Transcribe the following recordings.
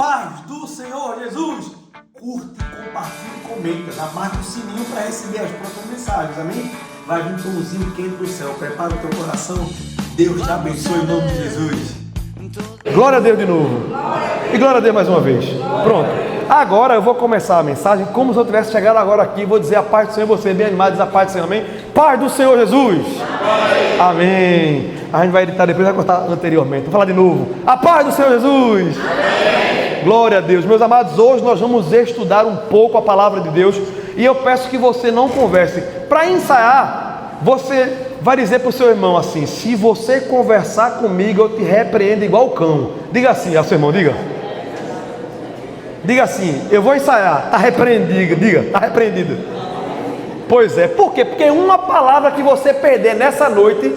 Paz do Senhor Jesus! Curte, compartilhe e comenta. Já marca o sininho para receber as próximas mensagens, amém? Vai vir um pãozinho quente do céu. Prepara o teu coração. Deus te abençoe em nome de Jesus. Glória a Deus de novo. E glória a Deus mais uma vez. Pronto. Agora eu vou começar a mensagem como se eu tivesse chegado agora aqui. Vou dizer a paz do Senhor. Você bem animado, diz a paz do Senhor, amém? Paz do Senhor Jesus. Amém. A gente vai editar depois, vai cortar anteriormente. Vou falar de novo. A paz do Senhor Jesus. Amém. Glória a Deus. Meus amados, hoje nós vamos estudar um pouco a palavra de Deus. E eu peço que você não converse. Para ensaiar, você vai dizer para o seu irmão assim: se você conversar comigo, eu te repreendo igual cão. Diga assim ao seu irmão, diga. Diga assim: eu vou ensaiar. Está repreendido, diga, está repreendido. Pois é, por quê? Porque uma palavra que você perder nessa noite,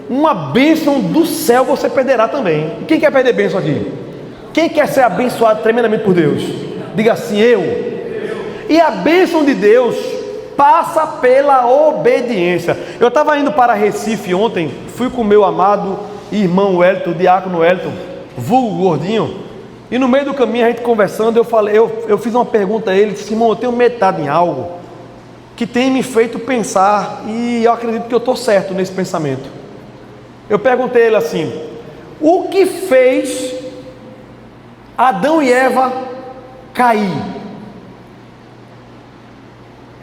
uma bênção do céu você perderá também. Quem quer perder bênção aqui? Quem quer ser abençoado tremendamente por Deus? Diga assim: eu. E a bênção de Deus passa pela obediência. Eu estava indo para Recife ontem, fui com o meu amado irmão Wellington, o diácono Wellington, vulgo gordinho, e no meio do caminho a gente conversando, eu fiz uma pergunta a ele, disse: irmão, eu tenho meditado em algo que tem me feito pensar, e eu acredito que eu estou certo nesse pensamento. Eu perguntei a ele assim: o que fez Adão e Eva cair?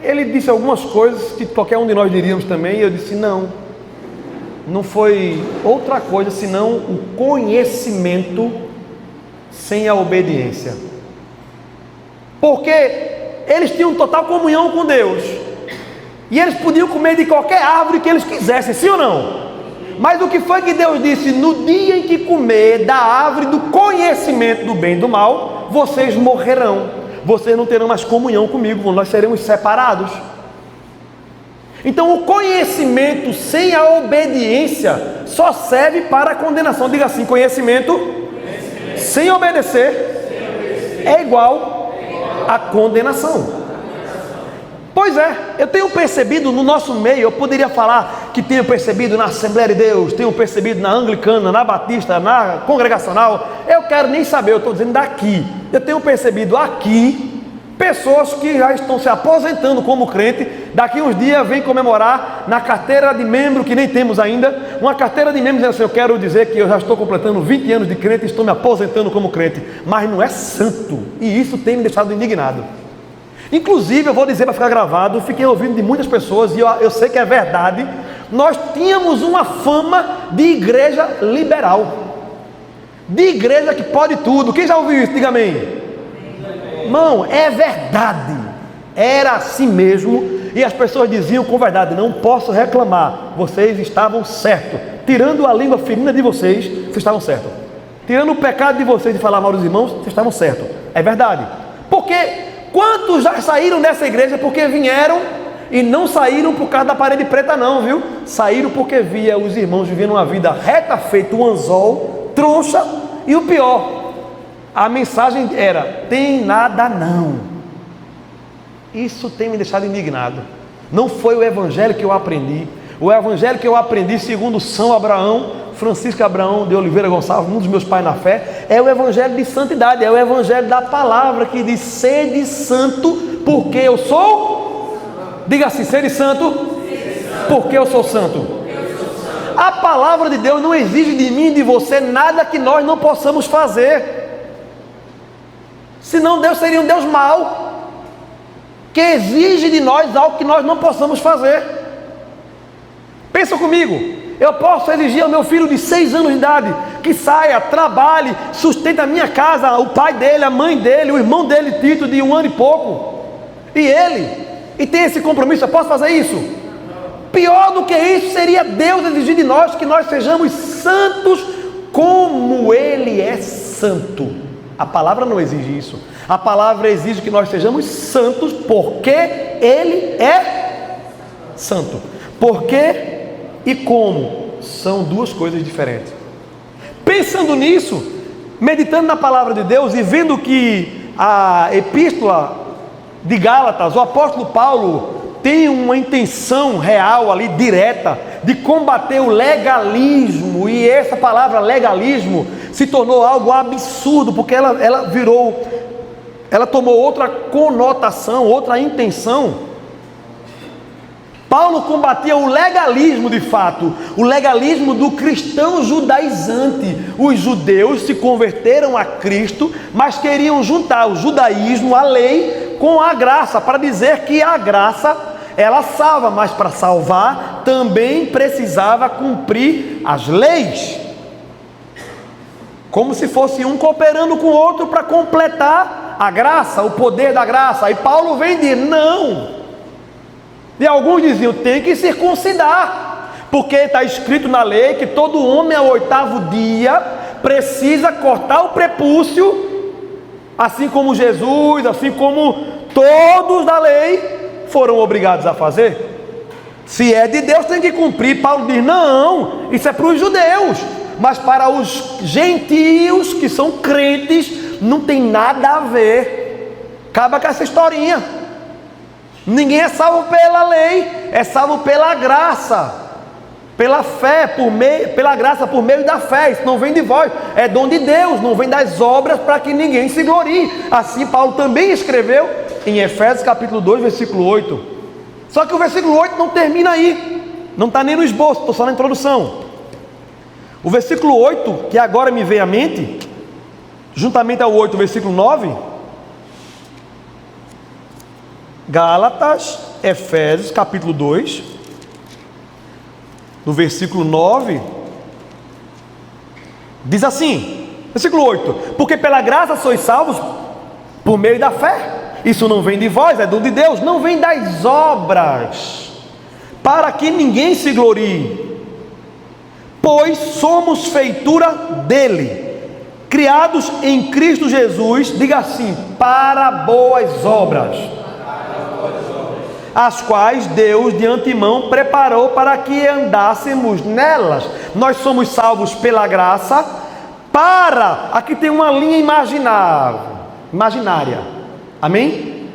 Ele disse algumas coisas que qualquer um de nós diríamos também, e eu disse: não foi outra coisa senão o conhecimento sem a obediência. Porque eles tinham total comunhão com Deus, e eles podiam comer de qualquer árvore que eles quisessem, sim ou não? Mas o que foi que Deus disse? No dia em que comer da árvore do conhecimento do bem e do mal, vocês morrerão. Vocês não terão mais comunhão comigo, nós seremos separados. Então o conhecimento sem a obediência só serve para a condenação. Diga assim: conhecimento sem obedecer é igual a condenação. Pois é, eu tenho percebido no nosso meio, eu poderia falar que tenho percebido na Assembleia de Deus, tenho percebido na Anglicana, na Batista, na Congregacional, eu quero nem saber, eu estou dizendo daqui. Eu tenho percebido aqui pessoas que já estão se aposentando como crente, daqui uns dias vem comemorar na carteira de membro, que nem temos ainda, uma carteira de membro dizendo assim: eu quero dizer que eu já estou completando 20 anos de crente e estou me aposentando como crente, mas não é santo, e isso tem me deixado indignado. Inclusive, eu vou dizer para ficar gravado, fiquei ouvindo de muitas pessoas, e eu sei que é verdade, nós tínhamos uma fama de igreja liberal, de igreja que pode tudo. Quem já ouviu isso? Diga amém. Irmão, é verdade, era assim mesmo, e as pessoas diziam com verdade: não posso reclamar, vocês estavam certos, tirando a língua ferina de vocês estavam certos, tirando o pecado de vocês de falar mal dos irmãos, vocês estavam certos. É verdade, porque quantos já saíram dessa igreja porque vieram e não saíram por causa da parede preta não, viu? Saíram porque via os irmãos vivendo uma vida reta feita um anzol, troncha, e o pior, a mensagem era: tem nada não. Isso tem me deixado indignado. Não foi o evangelho que eu aprendi. O evangelho que eu aprendi segundo São Abraão, Francisco Abraão de Oliveira Gonçalves, um dos meus pais na fé, é o evangelho de santidade, é o evangelho da palavra que diz: sede santo, porque eu sou. Diga assim: sede santo, porque eu sou santo. A palavra de Deus não exige de mim e de você nada que nós não possamos fazer, senão Deus seria um Deus mau, que exige de nós algo que nós não possamos fazer. Pensa comigo, eu posso exigir ao meu filho de 6 anos de idade que saia, trabalhe, sustente a minha casa, o pai dele, a mãe dele, o irmão dele, Tito, de 1 ano e pouco, e tem esse compromisso. Eu posso fazer isso? Pior do que isso seria Deus exigir de nós que nós sejamos santos como Ele é santo. A palavra não exige isso. A palavra exige que nós sejamos santos porque Ele é santo. Porque e como são duas coisas diferentes. Pensando nisso, meditando na palavra de Deus e vendo que a epístola de Gálatas, o apóstolo Paulo tem uma intenção real ali, direta, de combater o legalismo, e essa palavra legalismo se tornou algo absurdo, porque ela tomou outra conotação, outra intenção. Paulo combatia o legalismo de fato, o legalismo do cristão judaizante. Os judeus se converteram a Cristo, mas queriam juntar o judaísmo, a lei, com a graça, para dizer que a graça, ela salva, mas para salvar também precisava cumprir as leis, como se fosse um cooperando com o outro para completar a graça, o poder da graça. E Paulo vem dizer, não. E alguns diziam, tem que circuncidar, porque está escrito na lei que todo homem ao 8º dia precisa cortar o prepúcio, assim como Jesus, assim como todos da lei foram obrigados a fazer. Se é de Deus tem que cumprir. Paulo diz, não, isso é para os judeus, mas para os gentios que são crentes não tem nada a ver. Acaba com essa historinha. Ninguém é salvo pela lei, é salvo pela graça, pela fé, pela graça por meio da fé. Isso não vem de vós, é dom de Deus, não vem das obras para que ninguém se glorie. Assim Paulo também escreveu em Efésios capítulo 2, versículo 8. Só que o versículo 8 não termina aí, não está nem no esboço, estou só na introdução. O versículo 8, que agora me vem à mente, juntamente ao 8, versículo 9, Gálatas, Efésios, capítulo 2, no versículo 9, diz assim, versículo 8, porque pela graça sois salvos por meio da fé, isso não vem de vós, é dom de Deus, não vem das obras, para que ninguém se glorie, pois somos feitura dele, criados em Cristo Jesus, diga assim, para boas obras, as quais Deus de antemão preparou para que andássemos nelas. Nós somos salvos pela graça, aqui tem uma linha imaginária, amém?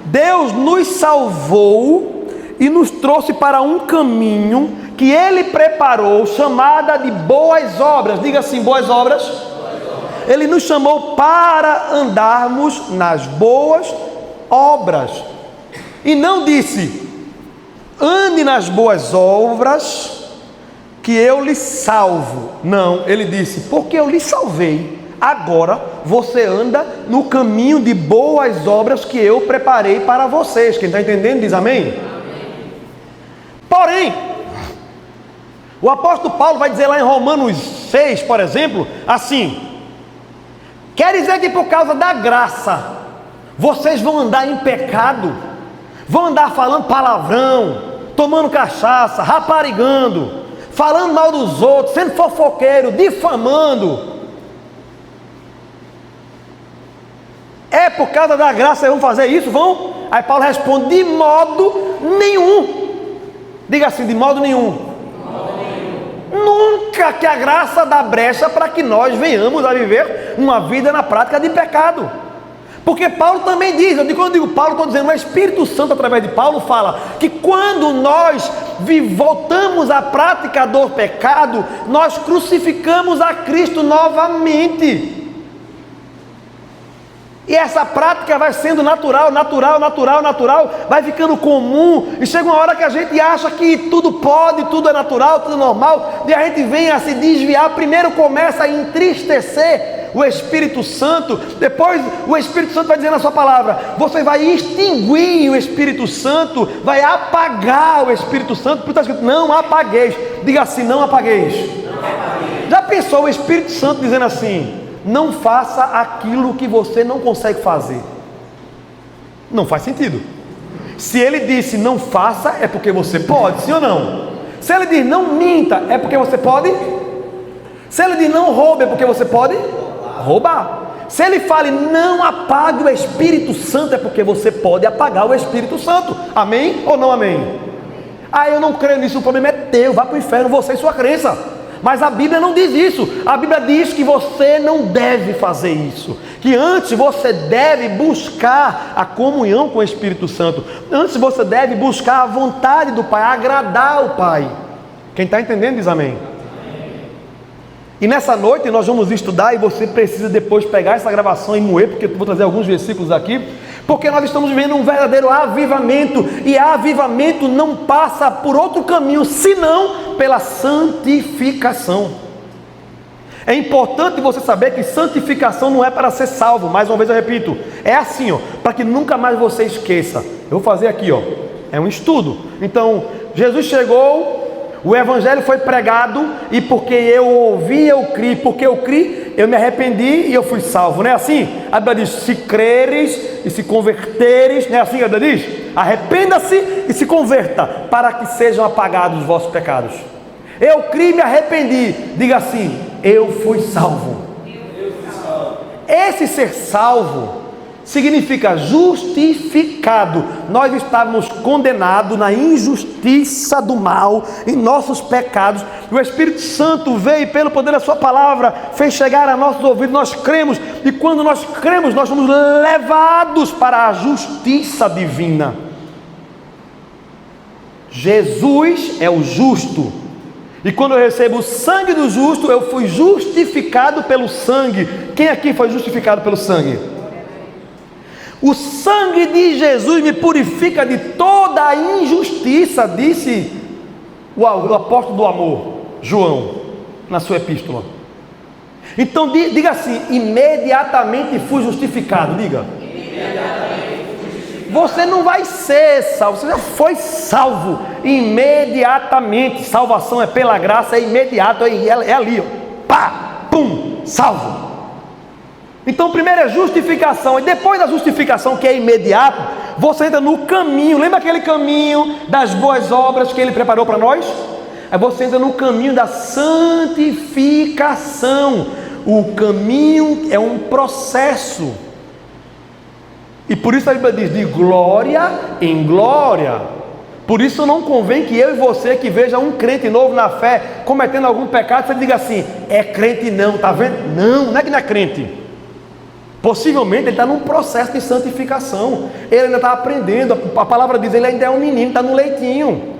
Deus nos salvou e nos trouxe para um caminho que Ele preparou, chamada de boas obras. Diga assim, boas obras. Ele nos chamou para andarmos nas boas obras. E não disse, ande nas boas obras, que eu lhe salvo. Não, ele disse, porque eu lhe salvei, agora você anda no caminho de boas obras que eu preparei para vocês. Quem está entendendo diz amém? Amém. Porém, o apóstolo Paulo vai dizer lá em Romanos 6, por exemplo, assim, quer dizer que por causa da graça, vocês vão andar em pecado, vão andar falando palavrão, tomando cachaça, raparigando, falando mal dos outros, sendo fofoqueiro, difamando. É por causa da graça que vão fazer isso? Vão? Aí Paulo responde, de modo nenhum. Diga assim, de modo nenhum. Nunca, que a graça dá brecha para que nós venhamos a viver uma vida na prática de pecado. Porque Paulo também diz, quando eu digo Paulo, estou dizendo, o Espírito Santo através de Paulo fala que quando nós voltamos à prática do pecado, nós crucificamos a Cristo novamente. E essa prática vai sendo natural, vai ficando comum, e chega uma hora que a gente acha que tudo pode, tudo é natural, tudo é normal, e a gente vem a se desviar. Primeiro começa a entristecer o Espírito Santo, depois o Espírito Santo vai dizer na sua palavra, você vai extinguir o Espírito Santo, vai apagar o Espírito Santo, porque está escrito, não apagueis. Diga assim, não apagueis. Já pensou o Espírito Santo dizendo assim, não faça aquilo que você não consegue fazer? Não faz sentido. Se ele disse não faça, é porque você pode, sim ou não? Se ele diz não minta, é porque você pode? Se ele diz não roube, é porque você pode roubar. Se ele fala não apague o Espírito Santo, é porque você pode apagar o Espírito Santo. Amém ou não amém? Ah, eu não creio nisso, o problema é teu, vá para o inferno, você e sua crença. Mas a Bíblia não diz isso. A Bíblia diz que você não deve fazer isso. Que antes você deve buscar a comunhão com o Espírito Santo. Antes você deve buscar a vontade do Pai, agradar o Pai. Quem está entendendo diz amém. E nessa noite nós vamos estudar, e você precisa depois pegar essa gravação e moer, porque eu vou trazer alguns versículos aqui, porque nós estamos vivendo um verdadeiro avivamento, e avivamento não passa por outro caminho, senão pela santificação. É importante você saber que santificação não é para ser salvo, mais uma vez eu repito, é assim, para que nunca mais você esqueça. Eu vou fazer aqui, é um estudo. Então, Jesus chegou, o evangelho foi pregado, e porque eu ouvi, eu criei, porque eu criei, eu me arrependi e eu fui salvo, não é assim? A Bíblia diz, se creres e se converteres, não é assim que a Bíblia diz? Arrependa-se e se converta, para que sejam apagados os vossos pecados. Eu criei e me arrependi, diga assim, eu fui salvo. Esse ser salvo significa justificado. Nós estávamos condenados na injustiça do mal, em nossos pecados. O Espírito Santo veio pelo poder da sua palavra, fez chegar a nossos ouvidos, nós cremos, e quando nós cremos, nós somos levados para a justiça divina. Jesus é o justo, e quando eu recebo o sangue do justo, eu fui justificado pelo sangue. Quem aqui foi justificado pelo sangue? O sangue de Jesus me purifica de toda a injustiça, disse o apóstolo do amor, João, na sua epístola. Então diga assim, imediatamente fui justificado, diga. Você não vai ser salvo, você já foi salvo, imediatamente. Salvação é pela graça, é imediato, é ali, pá, pum, salvo. Então primeiro é justificação, e depois da justificação, que é imediato, você entra no caminho. Lembra aquele caminho das boas obras que Ele preparou para nós? Aí você entra no caminho da santificação. O caminho é um processo, e por isso a Bíblia diz, de glória em glória. Por isso não convém que eu e você, que veja um crente novo na fé, cometendo algum pecado, você diga assim, é crente não, tá vendo? Não é que não é crente. Possivelmente ele está num processo de santificação, ele ainda está aprendendo, a palavra diz, ele ainda é um menino, está no leitinho.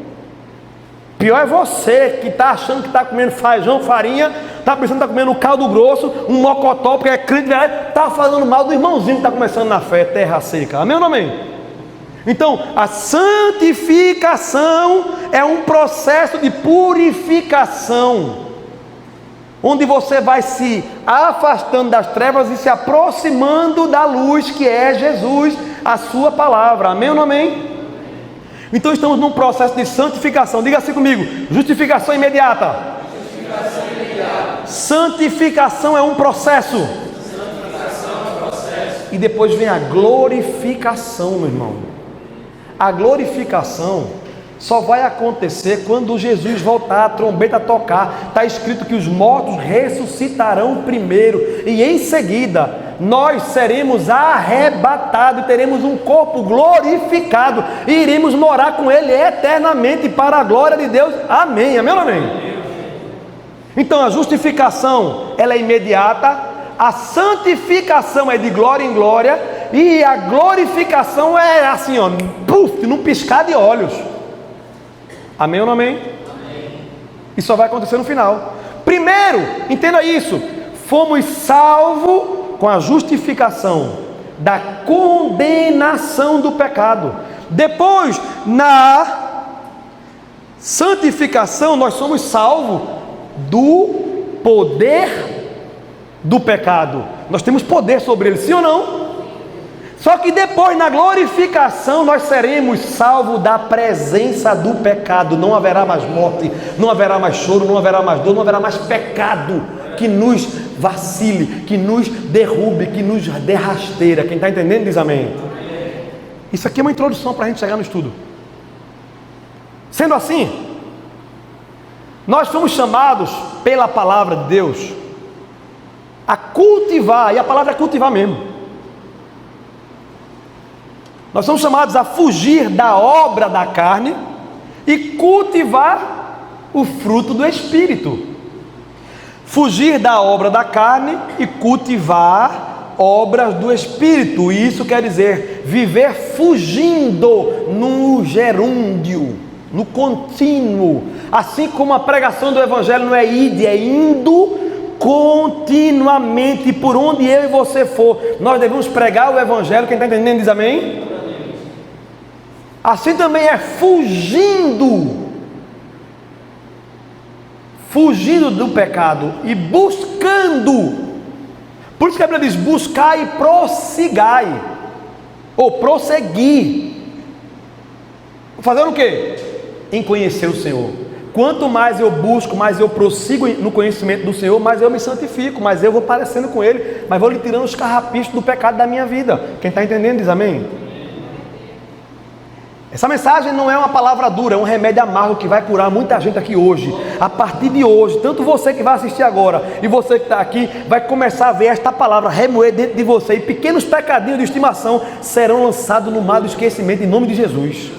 Pior é você que está achando que está comendo feijão, farinha, está pensando que está comendo um caldo grosso, um mocotó, porque é crente, está falando mal do irmãozinho que está começando na fé, terra seca. Amém ou não amém? Então, a santificação é um processo de purificação, onde você vai se afastando das trevas e se aproximando da luz, que é Jesus, a sua palavra. Amém ou não amém? Então estamos num processo de santificação. Diga assim comigo, justificação imediata. Santificação é um processo. E depois vem a glorificação, meu irmão. A glorificação só vai acontecer quando Jesus voltar, a trombeta tocar. Está escrito que os mortos ressuscitarão primeiro, e em seguida nós seremos arrebatados, teremos um corpo glorificado, e iremos morar com Ele eternamente para a glória de Deus. Amém, amém ou amém? Então a justificação, ela é imediata, a santificação é de glória em glória, e a glorificação é assim, puf, num piscar de olhos. Amém ou não amém? Amém. Isso só vai acontecer no final. Primeiro, entenda isso, fomos salvos com a justificação da condenação do pecado. Depois, na santificação, nós somos salvos do poder do pecado. Nós temos poder sobre ele, sim ou não? Só que depois, na glorificação, nós seremos salvos da presença do pecado. Não haverá mais morte, não haverá mais choro, não haverá mais dor, não haverá mais pecado que nos vacile, que nos derrube, que nos dê rasteira. Quem está entendendo diz amém. Isso aqui é uma introdução para a gente chegar no estudo. Sendo assim, nós fomos chamados pela palavra de Deus a cultivar, e a palavra é cultivar mesmo. Nós somos chamados a fugir da obra da carne e cultivar o fruto do Espírito. Fugir da obra da carne e cultivar obras do Espírito. E isso quer dizer viver fugindo no gerúndio, no contínuo. Assim como a pregação do Evangelho não é ide, é indo continuamente. Por onde eu e você for, nós devemos pregar o Evangelho. Quem está entendendo diz amém? Assim também é fugindo do pecado e buscando. Por isso que a Bíblia diz: buscai e prossigai, ou prosseguir. Fazendo o quê? Em conhecer o Senhor. Quanto mais eu busco, mais eu prossigo no conhecimento do Senhor, mais eu me santifico, mais eu vou parecendo com Ele, mas vou lhe tirando os carrapichos do pecado da minha vida. Quem está entendendo diz amém? Essa mensagem não é uma palavra dura, é um remédio amargo que vai curar muita gente aqui hoje. A partir de hoje, tanto você que vai assistir agora e você que está aqui, vai começar a ver esta palavra remoer dentro de você, e pequenos pecadinhos de estimação serão lançados no mar do esquecimento em nome de Jesus.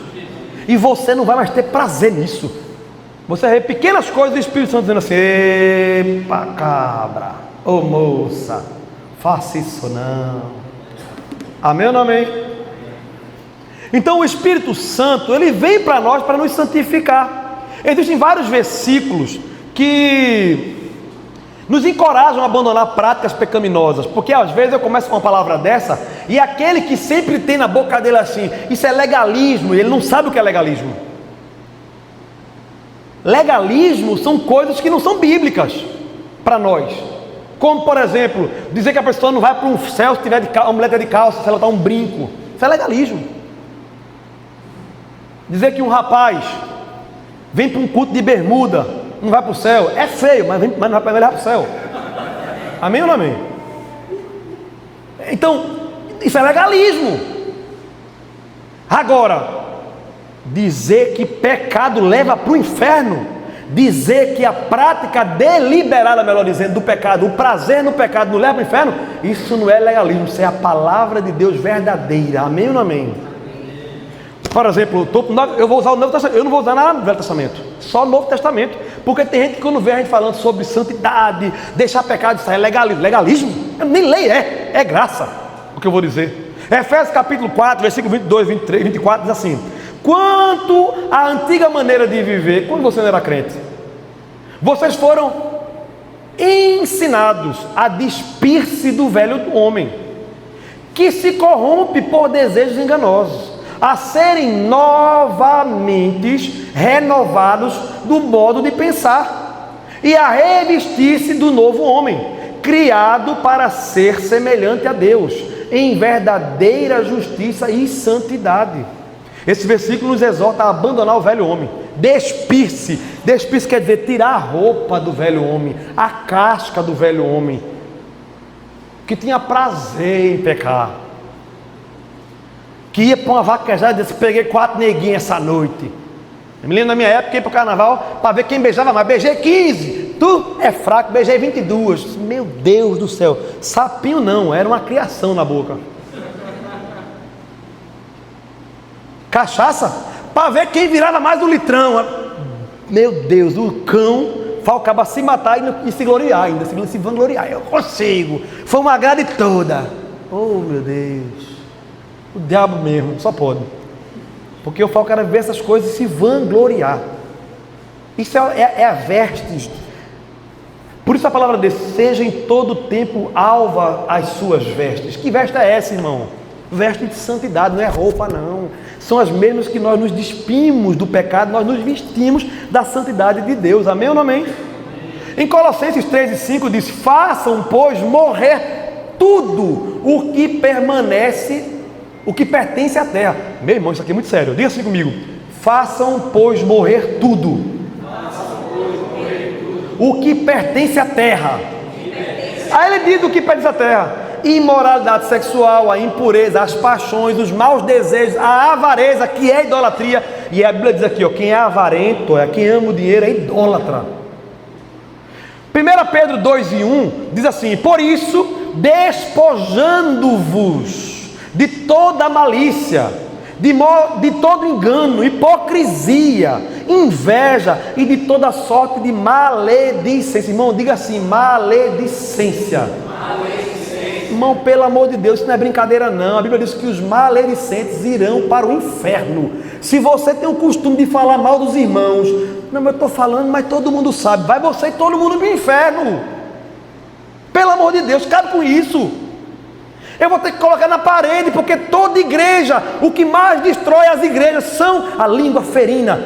E você não vai mais ter prazer nisso. Você vê pequenas coisas do Espírito Santo dizendo assim: epa cabra, ô moça, faça isso não. Amém ou não amém? Então o Espírito Santo, ele vem para nós para nos santificar. Existem vários versículos que nos encorajam a abandonar práticas pecaminosas, porque às vezes eu começo com uma palavra dessa, e aquele que sempre tem na boca dele assim: isso é legalismo, e ele não sabe o que é legalismo. Legalismo são coisas que não são bíblicas para nós. Como, por exemplo, dizer que a pessoa não vai para um céu se tiver uma mulher de calça, se ela está um brinco. Isso é legalismo. Dizer que um rapaz vem para um culto de bermuda, não vai para o céu, é feio, mas não vai para o céu. Amém ou não amém? Então, isso é legalismo. Agora, dizer que pecado leva para o inferno, dizer que a prática deliberada, melhor dizendo, do pecado, o prazer no pecado não leva para o inferno, isso não é legalismo, isso é a palavra de Deus verdadeira. Amém ou não amém? Por exemplo, eu vou usar o Novo Testamento, eu não vou usar nada do Velho Testamento, só o Novo Testamento, porque tem gente que quando vê a gente falando sobre santidade, deixar pecado, isso é legalismo. Legalismo? Nem lei é graça, o que eu vou dizer. Efésios capítulo 4, versículo 22, 23, 24, diz assim: quanto à antiga maneira de viver, quando você não era crente, vocês foram ensinados a despir-se do velho homem, que se corrompe por desejos enganosos, a serem novamente renovados do modo de pensar, e a revestir-se do novo homem, criado para ser semelhante a Deus, em verdadeira justiça e santidade. Esse versículo nos exorta a abandonar o velho homem, despir-se. Despir-se quer dizer tirar a roupa do velho homem, a casca do velho homem, que tinha prazer em pecar, que ia para uma vaquejada e disse: peguei 4 neguinhas essa noite. Eu me lembro na minha época, ia para o carnaval para ver quem beijava mais. Beijei 15, tu é fraco, beijei 22. Meu Deus do céu, sapinho não, era uma criação na boca. Cachaça, para ver quem virava mais do litrão. Meu Deus, o cão falcava se matar e se gloriar ainda, se vangloriar. Eu consigo, foi uma grade toda. Oh meu Deus, o diabo mesmo, só pode. Porque o falco era ver essas coisas e se vangloriar. Isso é a vestes. Por isso a palavra diz: seja em todo tempo alva as suas vestes. Que veste é essa, irmão? Veste de santidade, não é roupa não. São as mesmas que nós nos despimos do pecado, nós nos vestimos da santidade de Deus. Amém ou não amém? Em Colossenses 3:5 diz: façam, pois, morrer tudo o que permanece, o que pertence à terra. Meu irmão, isso aqui é muito sério, diga assim comigo: façam, pois, morrer tudo o que pertence à terra. Aí ele diz o que pertence à terra: imoralidade sexual, a impureza, as paixões, os maus desejos, a avareza, que é idolatria. E a Bíblia diz aqui, ó, quem é avarento, quem ama o dinheiro, é idólatra. 1 Pedro 2:1 diz assim: por isso, despojando-vos de toda malícia, de todo engano, hipocrisia inveja e de toda sorte de maledicência. Irmão, diga assim: maledicência. Irmão, pelo amor de Deus, isso não é brincadeira não. A Bíblia diz que os maledicentes irão para o inferno. Se você tem o costume de falar mal dos irmãos, não, eu estou falando, mas todo mundo sabe, vai você e todo mundo para o inferno. Pelo amor de Deus, cabe com isso. Eu vou ter que colocar na parede, porque toda igreja, o que mais destrói as igrejas são a língua ferina.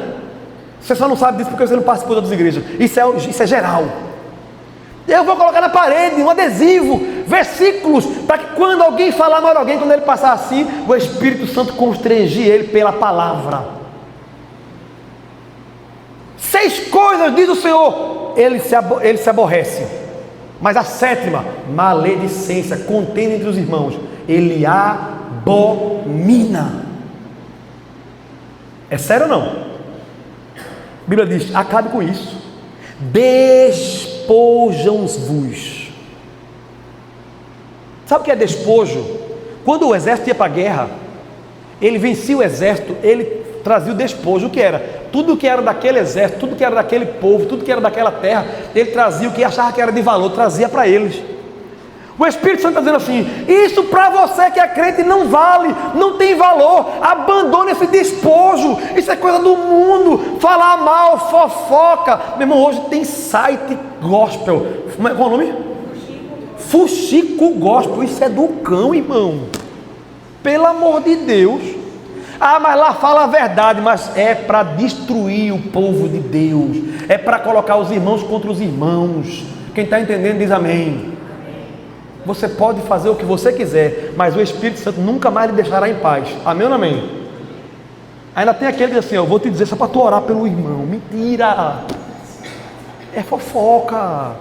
Você só não sabe disso porque você não participou das igrejas. Isso é geral. Eu vou colocar na parede um adesivo, versículos, para que quando alguém falar mal de alguém, quando ele passar assim, o Espírito Santo constrange ele pela palavra. 6 coisas, diz o Senhor, ele se aborrece. Mas a 7ª, maledicência, contenda entre os irmãos, ele abomina. É sério ou não? A Bíblia diz: acabe com isso. Despojam-vos. Sabe o que é despojo? Quando o exército ia para a guerra, ele vencia o exército, ele trazia o despojo. O que era? Tudo que era daquele exército, tudo que era daquele povo, tudo que era daquela terra, ele trazia o que achava que era de valor, trazia para eles. O Espírito Santo está dizendo assim: isso para você que é crente não vale, não tem valor, abandone esse despojo, isso é coisa do mundo, falar mal, fofoca. Meu irmão, hoje tem site gospel, qual é o nome? Fuxico Gospel, isso é do cão, irmão, pelo amor de Deus. Ah, mas lá fala a verdade, mas é para destruir o povo de Deus, é para colocar os irmãos contra os irmãos. Quem está entendendo diz amém. Você pode fazer o que você quiser, mas o Espírito Santo nunca mais lhe deixará em paz. Amém ou não amém? Ainda tem aquele que diz assim: eu vou te dizer só para tu orar pelo irmão. Mentira, é fofoca.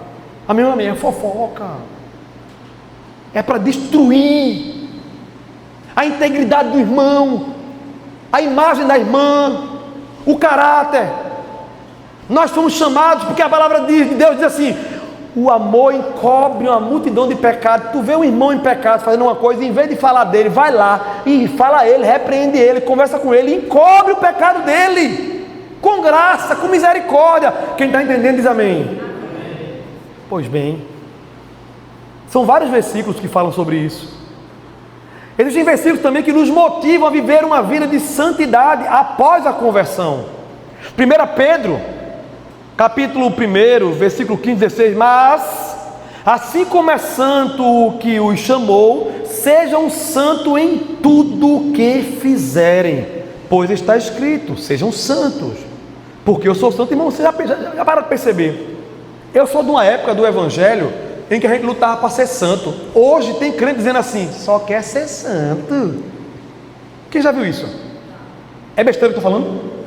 Amém ou não amém? É fofoca, é para destruir a integridade do irmão, a imagem da irmã, o caráter. Nós fomos chamados, porque a palavra de Deus diz assim: o amor encobre uma multidão de pecados. Tu vê um irmão em pecado fazendo uma coisa, em vez de falar dele, vai lá e fala a ele, repreende ele, conversa com ele, encobre o pecado dele, com graça, com misericórdia. Quem está entendendo diz amém. Pois bem, são vários versículos que falam sobre isso. Existem versículos também que nos motivam a viver uma vida de santidade após a conversão. 1 Pedro, capítulo 1, versículo 15 e 16. Mas, assim como é santo o que os chamou, sejam santos em tudo o que fizerem, pois está escrito: sejam santos, porque eu sou santo. Irmão, você já para de perceber? Eu sou de uma época do Evangelho em que a gente lutava para ser santo. Hoje tem crente dizendo assim: só quer ser santo. Quem já viu isso? É besteira que eu estou falando?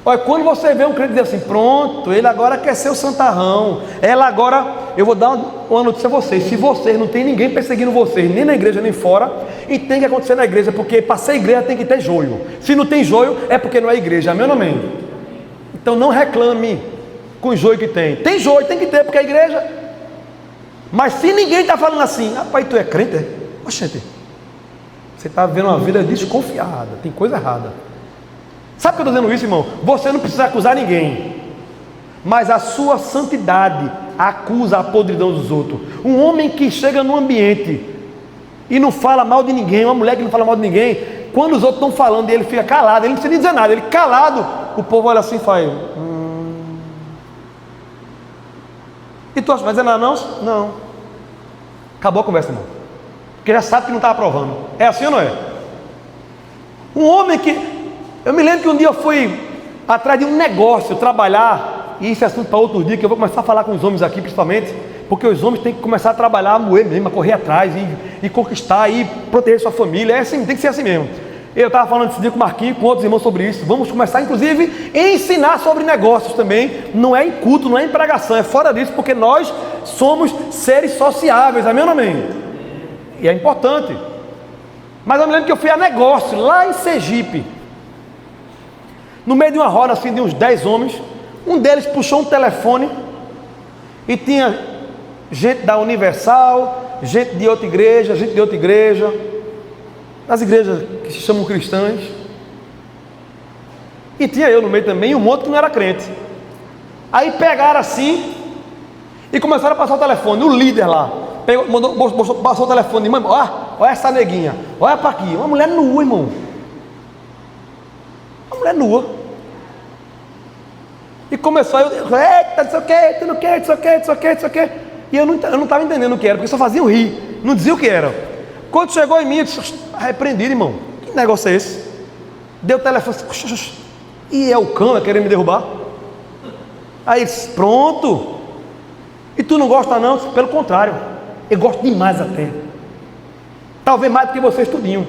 Olha, quando você vê um crente dizer assim: pronto, ele agora quer ser o santarrão, ela agora, eu vou dar uma notícia a vocês: se vocês não tem ninguém perseguindo vocês, nem na igreja nem fora, e tem que acontecer na igreja, porque para ser igreja tem que ter joio. Se não tem joio, é porque não é igreja. Amém ou não amém? Então não reclame com o joio que tem. Tem joio, tem que ter, porque é igreja. Mas se ninguém está falando assim: rapaz, tu é crente? É? Oxente, você está vivendo uma vida desconfiada, tem coisa errada. Sabe por que eu estou dizendo isso, irmão? Você não precisa acusar ninguém, mas a sua santidade acusa a podridão dos outros. Um homem que chega num ambiente e não fala mal de ninguém, uma mulher que não fala mal de ninguém, quando os outros estão falando, ele fica calado, ele não precisa nem dizer nada, ele calado, o povo olha assim e faz: E tu acha que vai dizer nada não? Não. Acabou a conversa, irmão. Porque já sabe que não está aprovando. É assim ou não é? Um homem que... Eu me lembro que um dia eu fui atrás de um negócio, trabalhar, e isso é assunto para outro dia, que eu vou começar a falar com os homens aqui, principalmente, porque os homens têm que começar a trabalhar, a moer mesmo, a correr atrás, e conquistar, e proteger sua família. É assim, tem que ser assim mesmo. Eu estava falando esse dia com o Marquinhos, com outros irmãos sobre isso. Vamos começar, inclusive, a ensinar sobre negócios também. Não é em culto, não é em pregação, é fora disso, porque nós somos seres sociáveis. Amém ou não amém? E é importante. Mas eu me lembro que eu fui a negócio, lá em Sergipe. No meio de uma roda assim, de uns 10 homens. Um deles puxou um telefone e tinha gente da Universal, gente de outra igreja, das igrejas que se chamam cristãs. E tinha eu no meio também, e um monte que não era crente. Aí pegaram assim e começaram a passar o telefone. O líder lá pegou, passou o telefone. Mãe, olha essa neguinha, olha para aqui. Uma mulher nua, irmão. Uma mulher nua. E começou, eita, não sei o que, tu não quer, não sei o que, não sei o que, não sei o que. E eu não estava entendendo o que era, porque só faziam rir, não dizia o que era. Quando chegou em mim, eu disse, repreendido, irmão. Que negócio é esse? Deu o telefone, e é o cão querendo me derrubar. Aí ele disse, pronto. E tu não gosta não? Disse, pelo contrário, eu gosto demais até. Talvez mais do que vocês tudinho.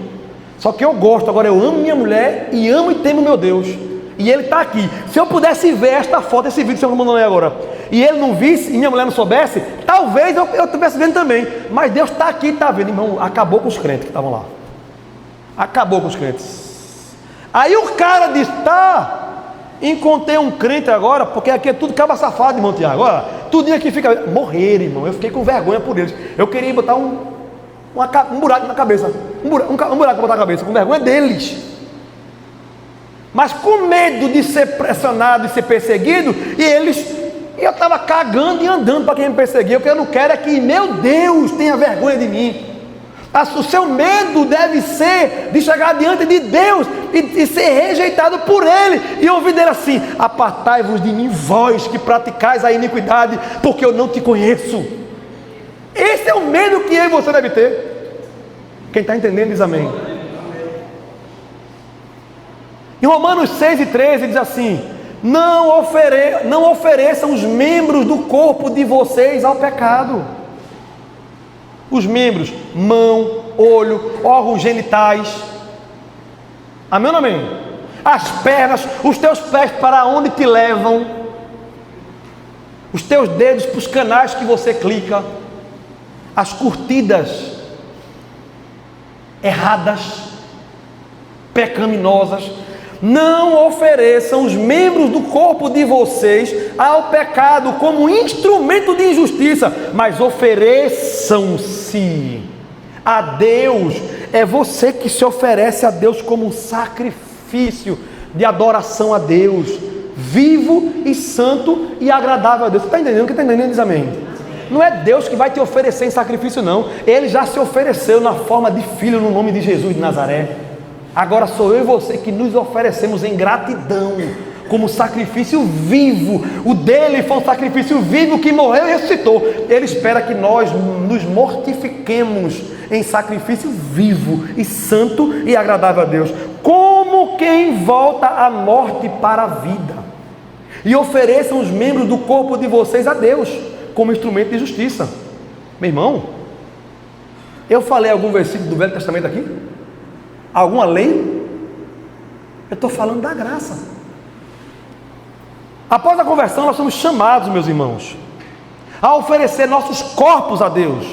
Só que eu gosto, agora eu amo minha mulher e amo e temo meu Deus. E ele está aqui. Se eu pudesse ver esta foto, esse vídeo que você está mandando aí agora, e ele não visse, e minha mulher não soubesse, talvez eu estivesse vendo também. Mas Deus está aqui, está vendo, irmão. Acabou com os crentes que estavam lá. Acabou com os crentes. Aí o cara disse, tá, encontrei um crente agora, porque aqui é tudo caba safado, irmão Tiago. Agora, tudo aqui fica, morreram, irmão. Eu fiquei com vergonha por eles. Eu queria botar um buraco na cabeça, um buraco para botar na cabeça, com vergonha deles. Mas com medo de ser pressionado e ser perseguido, e eu estava cagando e andando para quem me perseguia. O que eu não quero é que meu Deus tenha vergonha de mim. O seu medo deve ser de chegar diante de Deus e ser rejeitado por Ele, e ouvir dele assim, apartai-vos de mim, vós que praticais a iniquidade, porque eu não te conheço. Esse é o medo que eu e você deve ter. Quem está entendendo diz amém. Em Romanos 6:13 diz assim, não ofereçam os membros do corpo de vocês ao pecado. Os membros, mão, olho, órgãos genitais. Amém ou não amém? As pernas, os teus pés para onde te levam. Os teus dedos para os canais que você clica. As curtidas erradas, pecaminosas. Não ofereçam os membros do corpo de vocês ao pecado como instrumento de injustiça, mas ofereçam-se a Deus. É você que se oferece a Deus como um sacrifício de adoração a Deus, vivo e santo e agradável a Deus. Você está entendendo? Quem está entendendo diz amém. Não é Deus que vai te oferecer em sacrifício não. Ele já se ofereceu na forma de filho no nome de Jesus de Nazaré. Agora sou eu e você que nos oferecemos em gratidão, como sacrifício vivo. O dele foi um sacrifício vivo que morreu e ressuscitou. Ele espera que nós nos mortifiquemos em sacrifício vivo e santo e agradável a Deus, como quem volta a morte para a vida. E ofereçam os membros do corpo de vocês a Deus, como instrumento de justiça. Meu irmão, eu falei algum versículo do Velho Testamento aqui? Alguma lei? Eu estou falando da graça. Após a conversão, nós somos chamados, meus irmãos, a oferecer nossos corpos a Deus,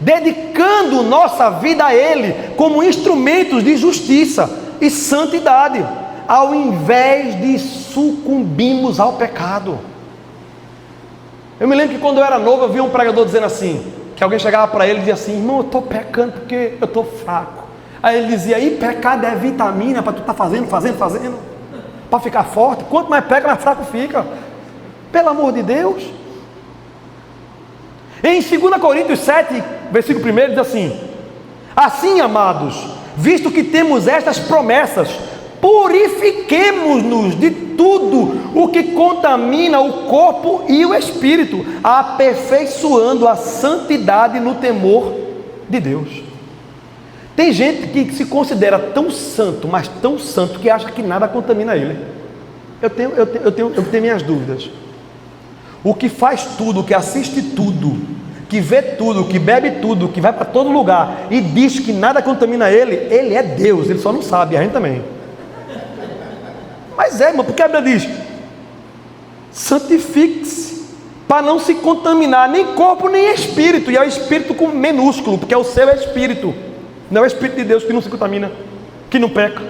dedicando nossa vida a Ele como instrumentos de justiça e santidade, ao invés de sucumbirmos ao pecado. Eu me lembro que quando eu era novo, eu vi um pregador dizendo assim, que alguém chegava para ele e dizia assim, irmão, eu estou pecando porque eu estou fraco. Aí ele dizia, aí pecado é vitamina para tu estar fazendo, para ficar forte. Quanto mais peca, mais fraco fica. Pelo amor de Deus. Em 2 Coríntios 7, versículo 1, diz assim, assim, amados, visto que temos estas promessas, purifiquemo-nos de tudo o que contamina o corpo e o espírito, aperfeiçoando a santidade no temor de Deus. Tem gente que se considera tão santo, mas tão santo, que acha que nada contamina ele. Eu tenho minhas dúvidas. O que faz tudo, que assiste tudo, que vê tudo, que bebe tudo, que vai para todo lugar e diz que nada contamina ele é Deus, ele só não sabe, a gente também. Mas irmão, porque a Bíblia diz, santifique-se, para não se contaminar nem corpo nem espírito, e é o espírito com minúsculo, porque o seu é espírito. Não é o Espírito de Deus que não se contamina, que não peca.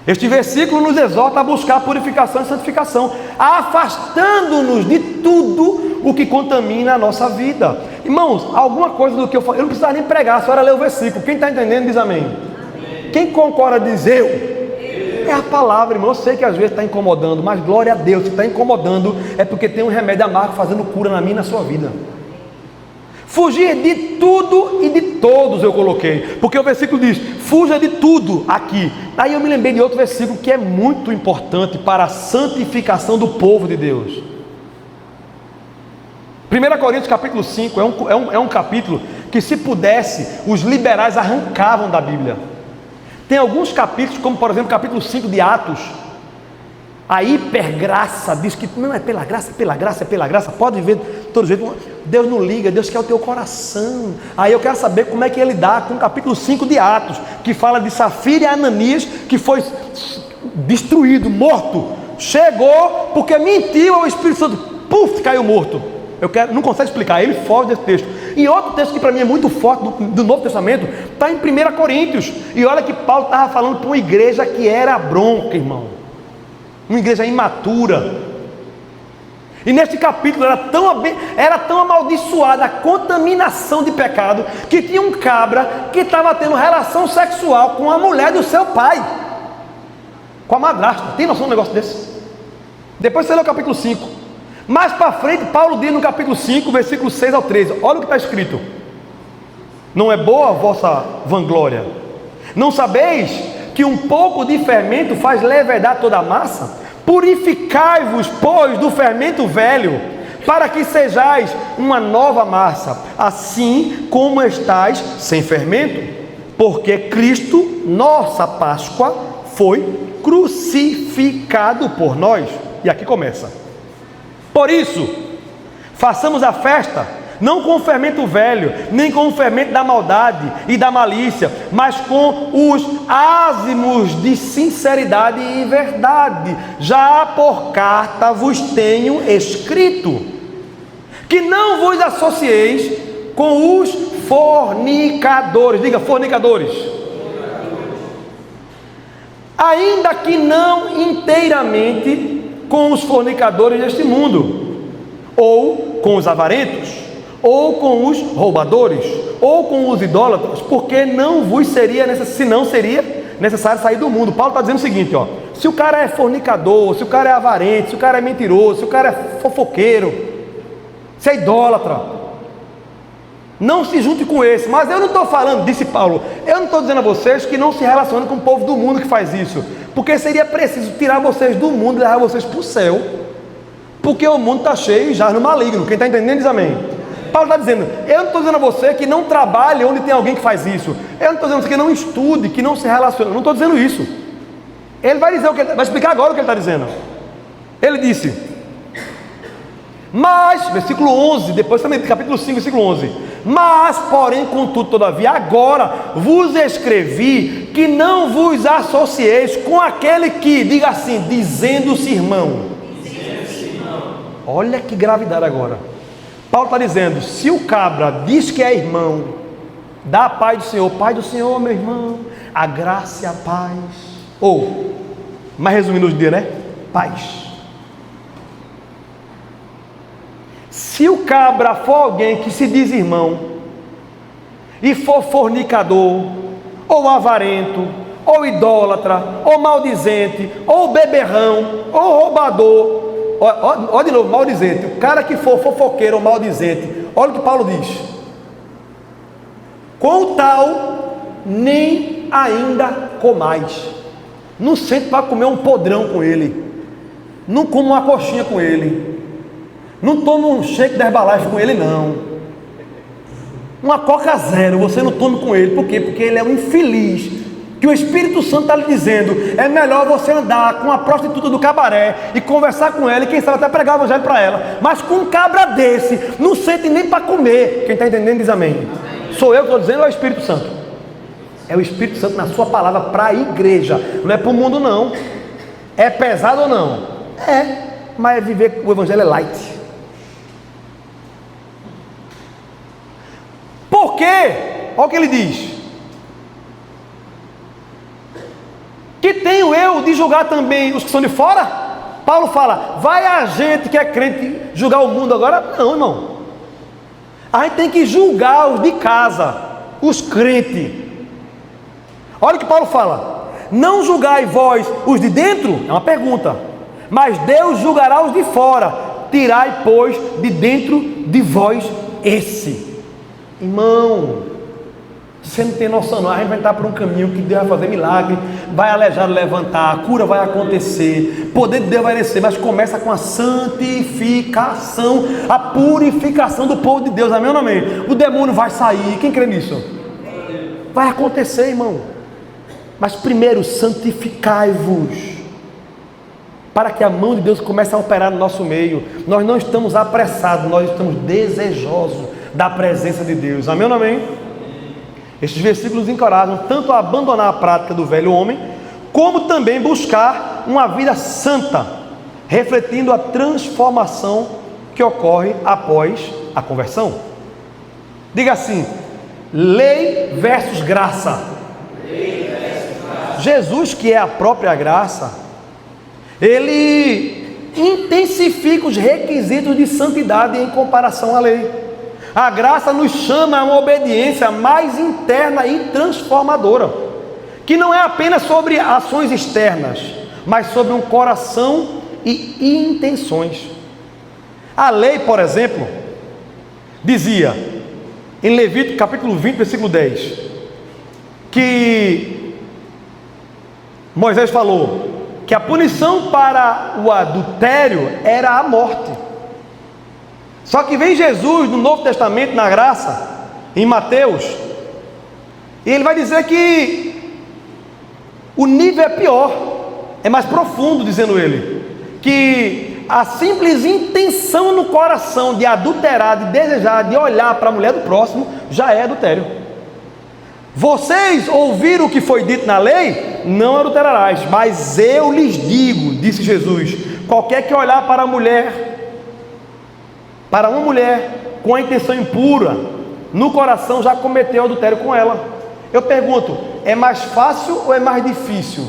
Este versículo nos exorta a buscar a purificação e santificação, afastando-nos de tudo o que contamina a nossa vida. Irmãos, alguma coisa do que eu falei, eu não precisava nem pregar, a senhora lê o versículo. Quem está entendendo diz amém. Quem concorda diz eu. É a palavra, irmão. Eu sei que às vezes está incomodando, mas glória a Deus, se está incomodando é porque tem um remédio amargo fazendo cura na minha e na sua vida. Fugir de tudo e de todos eu coloquei, porque o versículo diz, fuja de tudo aqui. Aí eu me lembrei de outro versículo que é muito importante para a santificação do povo de Deus. 1 Coríntios capítulo 5 é um capítulo que, se pudesse, os liberais arrancavam da Bíblia. Tem alguns capítulos, como por exemplo o capítulo 5 de Atos, a hipergraça diz que não é pela graça, é pela graça, é pela graça, pode viver de todo jeito. Deus não liga, Deus quer o teu coração. Aí eu quero saber como é que ele dá com o capítulo 5 de Atos, que fala de Safira e Ananias, que foi destruído, morto, chegou porque mentiu ao Espírito Santo, puf, caiu morto. Não consegue explicar, ele foge desse texto. E outro texto que para mim é muito forte do Novo Testamento, está em 1 Coríntios, e olha que Paulo estava falando para uma igreja que era bronca, irmão, uma igreja imatura, e neste capítulo era tão amaldiçoada a contaminação de pecado, que tinha um cabra que estava tendo relação sexual com a mulher do seu pai, com a madrasta. Tem noção de um negócio desse? Depois você lê o capítulo 5. Mais para frente, Paulo diz no capítulo 5, versículo 6 ao 13, olha o que está escrito: não é boa a vossa vanglória? Não sabeis que um pouco de fermento faz levedar toda a massa? Purificai-vos, pois, do fermento velho, para que sejais uma nova massa, assim como estáis sem fermento, porque Cristo, nossa Páscoa, foi crucificado por nós. E aqui começa. Por isso, façamos a festa, não com o fermento velho, nem com o fermento da maldade e da malícia, mas com os ázimos de sinceridade e verdade. Já por carta vos tenho escrito, que não vos associeis com os fornicadores. Diga, fornicadores. Ainda que não inteiramente com os fornicadores deste mundo, ou com os avarentos, ou com os roubadores, ou com os idólatras, porque não vos seria necessário sair do mundo. Paulo está dizendo o seguinte, ó: se o cara é fornicador, se o cara é avarento, se o cara é mentiroso, se o cara é fofoqueiro, se é idólatra, não se junte com esse. Mas eu não estou falando, disse Paulo, eu não estou dizendo a vocês que não se relacionem com o povo do mundo que faz isso, porque seria preciso tirar vocês do mundo e levar vocês para o céu, porque o mundo está cheio e já no maligno. Quem está entendendo diz amém. Paulo está dizendo, eu não estou dizendo a você que não trabalhe onde tem alguém que faz isso, eu não estou dizendo a você que não estude, que não se relacione, eu não estou dizendo isso. Ele vai dizer vai explicar agora o que ele está dizendo. Ele disse, mas, versículo 11, depois também capítulo 5, versículo 11, mas, porém, contudo, todavia, agora vos escrevi que não vos associeis com aquele que, diga assim, dizendo-se irmão. Olha que gravidade agora. Paulo está dizendo, se o cabra diz que é irmão, dá a paz do Senhor, Pai do Senhor, meu irmão, a graça e a paz, ou, mais resumindo os dias, né? Paz. Se o cabra for alguém que se diz irmão, e for fornicador, ou avarento, ou idólatra, ou maldizente, ou beberrão, ou roubador, olha de novo, maldizente, o cara que for fofoqueiro ou maldizente, olha o que Paulo diz: com o tal, nem ainda comais. Não sente para comer um podrão com ele, não coma uma coxinha com ele, não toma um shake da Herbalife com ele, não. Uma Coca Zero, você não tome com ele. Por quê? Porque ele é um infeliz, que o Espírito Santo está lhe dizendo, é melhor você andar com a prostituta do cabaré e conversar com ela, e quem sabe até pregar o evangelho para ela. Mas com um cabra desse, não sente nem para comer. Quem está entendendo diz amém. Sou eu que estou dizendo, ou é o Espírito Santo? É o Espírito Santo na sua palavra para a igreja, não é para o mundo não. É pesado ou não? É, mas viver o evangelho é light. Por quê? Olha o que ele diz: que tenho eu de julgar também os que são de fora? Paulo fala, vai a gente que é crente julgar o mundo agora? Não, irmão. A gente tem que julgar os de casa, os crentes. Olha o que Paulo fala: não julgai vós os de dentro? É uma pergunta. Mas Deus julgará os de fora. Tirai, pois, de dentro de vós esse. Irmão, você não tem noção não. A gente vai entrar por um caminho que Deus vai fazer milagre, vai aleijado levantar, a cura vai acontecer, o poder de Deus vai descer, mas começa com a santificação, a purificação do povo de Deus, amém ou não amém? O demônio vai sair, quem crê nisso? Vai acontecer, irmão. Mas primeiro, santificai-vos, para que a mão de Deus comece a operar no nosso meio. Nós não estamos apressados, nós estamos desejosos da presença de Deus, amém ou não amém? Estes versículos encorajam tanto a abandonar a prática do velho homem, como também buscar uma vida santa, refletindo a transformação que ocorre após a conversão. Diga assim: lei versus graça. Jesus, que é a própria graça, ele intensifica os requisitos de santidade em comparação à lei. A graça nos chama a uma obediência mais interna e transformadora, que não é apenas sobre ações externas, mas sobre um coração e intenções. A lei, por exemplo, dizia em Levítico capítulo 20, versículo 10, que Moisés falou que a punição para o adultério era a morte. Só que vem Jesus no Novo Testamento, na graça, em Mateus, e ele vai dizer que o nível é pior, é mais profundo, dizendo ele, que a simples intenção no coração de adulterar, de desejar, de olhar para a mulher do próximo, já é adultério. Vocês ouviram o que foi dito na lei? Não adulterarás, mas eu lhes digo, disse Jesus, qualquer que olhar para uma mulher com a intenção impura, no coração já cometeu adultério com ela. Eu pergunto, é mais fácil ou é mais difícil?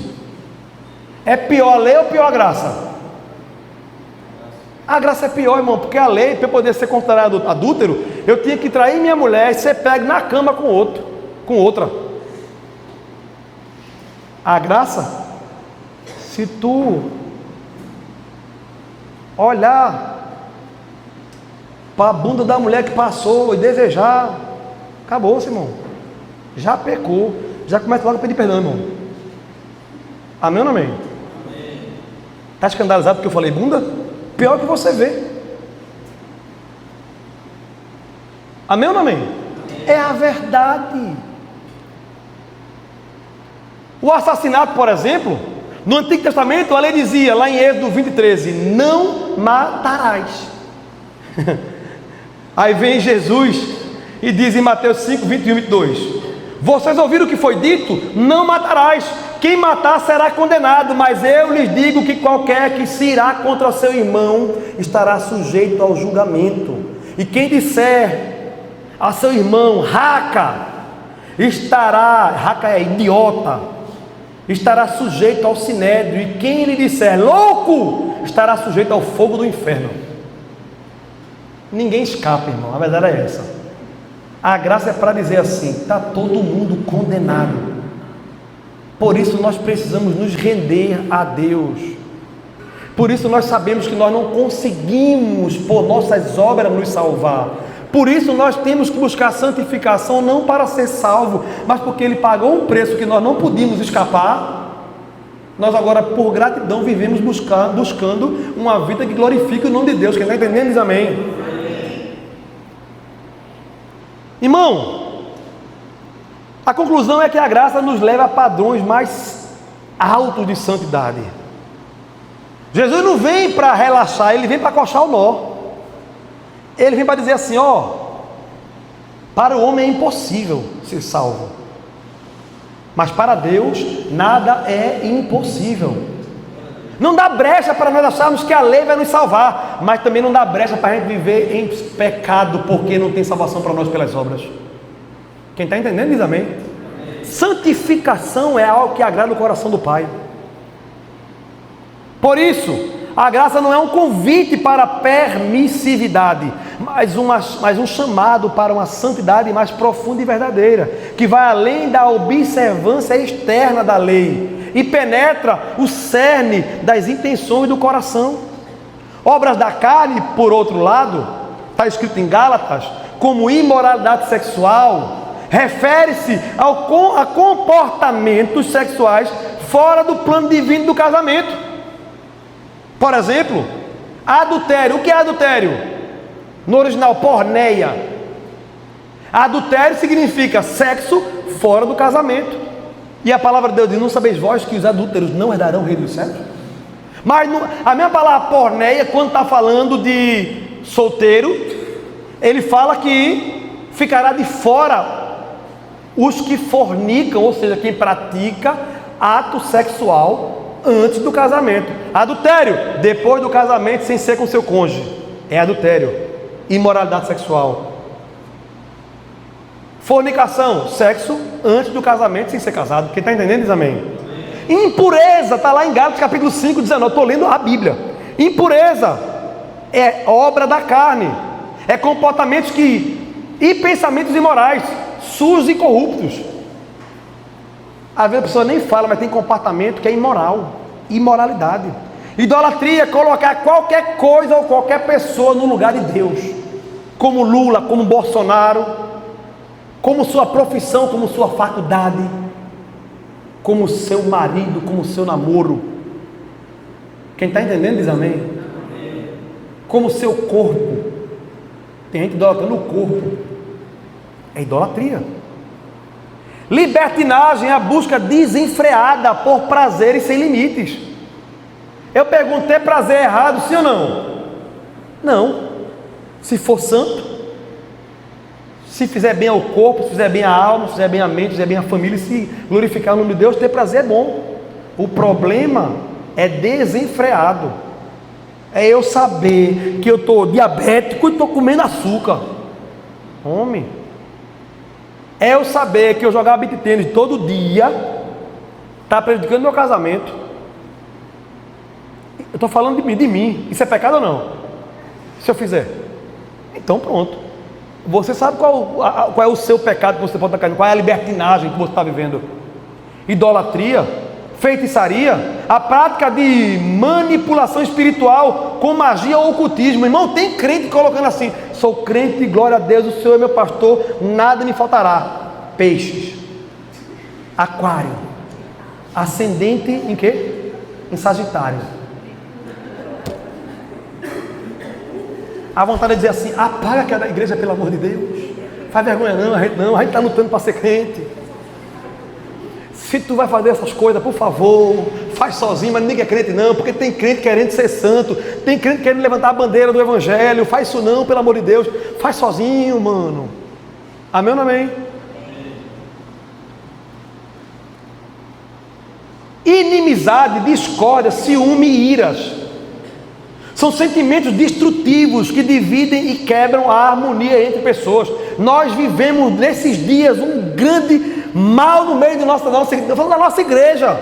É pior a lei ou pior a graça? A graça é pior, irmão, porque a lei, para eu poder ser considerado adúltero, eu tinha que trair minha mulher e ser pego na cama com outra. A graça, se tu olhar para a bunda da mulher que passou e desejar, acabou-se, irmão. Já pecou, já começa logo a pedir perdão, irmão. Amém ou não amém? Está escandalizado porque eu falei bunda? Pior que você vê. Amém ou não amém? É a verdade. O assassinato, por exemplo, no Antigo Testamento a lei dizia, lá em Êxodo 20:13, não matarás. Aí vem Jesus e diz em Mateus 5, 21 e 22, vocês ouviram o que foi dito? Não matarás, quem matar será condenado, mas eu lhes digo que qualquer que se irá contra seu irmão estará sujeito ao julgamento, e quem disser a seu irmão raca é idiota, estará sujeito ao sinédrio, e quem lhe disser louco estará sujeito ao fogo do inferno. Ninguém escapa, irmão, a verdade é essa. A graça é para dizer assim, está todo mundo condenado. Por isso nós precisamos nos render a Deus. Por isso nós sabemos que nós não conseguimos por nossas obras nos salvar. Por isso nós temos que buscar santificação, não para ser salvo, mas porque Ele pagou um preço que nós não podíamos escapar. Nós agora, por gratidão, vivemos buscando uma vida que glorifique o nome de Deus. Quem está entendendo diz amém. Irmão, a conclusão é que a graça nos leva a padrões mais altos de santidade. Jesus não vem para relaxar, Ele vem para coxar o nó. Ele vem para dizer assim, ó, para o homem é impossível ser salvo, mas para Deus nada é impossível. Não dá brecha para nós acharmos que a lei vai nos salvar, mas também não dá brecha para a gente viver em pecado, porque não tem salvação para nós pelas obras. Quem está entendendo diz amém. Santificação é algo que agrada o coração do Pai. Por isso, a graça não é um convite para a permissividade, mas um chamado para uma santidade mais profunda e verdadeira, que vai além da observância externa da lei e penetra o cerne das intenções do coração. Obras da carne, por outro lado, está escrito em Gálatas, como imoralidade sexual, refere-se a comportamentos sexuais fora do plano divino do casamento. Por exemplo, adultério. O que é adultério? No original, porneia. Adultério significa sexo fora do casamento. E a palavra de Deus diz: não sabeis vós que os adúlteros não herdarão o reino dos céus? Mas a mesma palavra porneia, quando está falando de solteiro, ele fala que ficará de fora os que fornicam, ou seja, quem pratica ato sexual antes do casamento. Adultério, depois do casamento sem ser com seu cônjuge, é adultério. Imoralidade sexual. Fornicação, sexo antes do casamento sem ser casado. Quem está entendendo diz amém. Impureza, está lá em Gálatas capítulo 5, 19. Estou lendo a Bíblia. Impureza é obra da carne, é comportamentos e pensamentos imorais, sujos e corruptos. Às vezes a pessoa nem fala, mas tem comportamento que é imoral, imoralidade. Idolatria é colocar qualquer coisa ou qualquer pessoa no lugar de Deus, como Lula, como Bolsonaro, como sua profissão, como sua faculdade, como seu marido, como seu namoro. Quem está entendendo diz amém. Como seu corpo. Tem gente idolatrando o corpo. É idolatria. Libertinagem é a busca desenfreada por prazeres sem limites. Eu pergunto: é prazer errado, sim ou não? Não. Se for santo, se fizer bem ao corpo, se fizer bem à alma, se fizer bem à mente, se fizer bem à família, se glorificar o nome de Deus, ter prazer é bom. O problema é desenfreado. É eu saber que eu estou diabético e estou comendo açúcar. Homem. É eu saber que eu jogar beat tênis todo dia está prejudicando meu casamento. Eu estou falando de mim. Isso é pecado ou não? Se eu fizer, então pronto. Você sabe qual é o seu pecado que você pode estar caindo, qual é a libertinagem que você está vivendo. Idolatria, feitiçaria, a prática de manipulação espiritual com magia ou ocultismo. Irmão, tem crente colocando assim: sou crente, glória a Deus, o Senhor é meu pastor, nada me faltará. Peixes, aquário, ascendente em quê? Em Sagitário. A vontade de dizer assim: apaga aquela igreja, pelo amor de Deus, faz vergonha não, a gente está lutando para ser crente. Se tu vai fazer essas coisas, por favor, faz sozinho. Mas ninguém é crente não, porque tem crente querendo ser santo, tem crente querendo levantar a bandeira do evangelho. Faz isso não, pelo amor de Deus, faz sozinho, mano. Amém ou não amém? Inimizade, discórdia, ciúme e iras são sentimentos destrutivos que dividem e quebram a harmonia entre pessoas. Nós vivemos nesses dias um grande mal no meio da nossa igreja,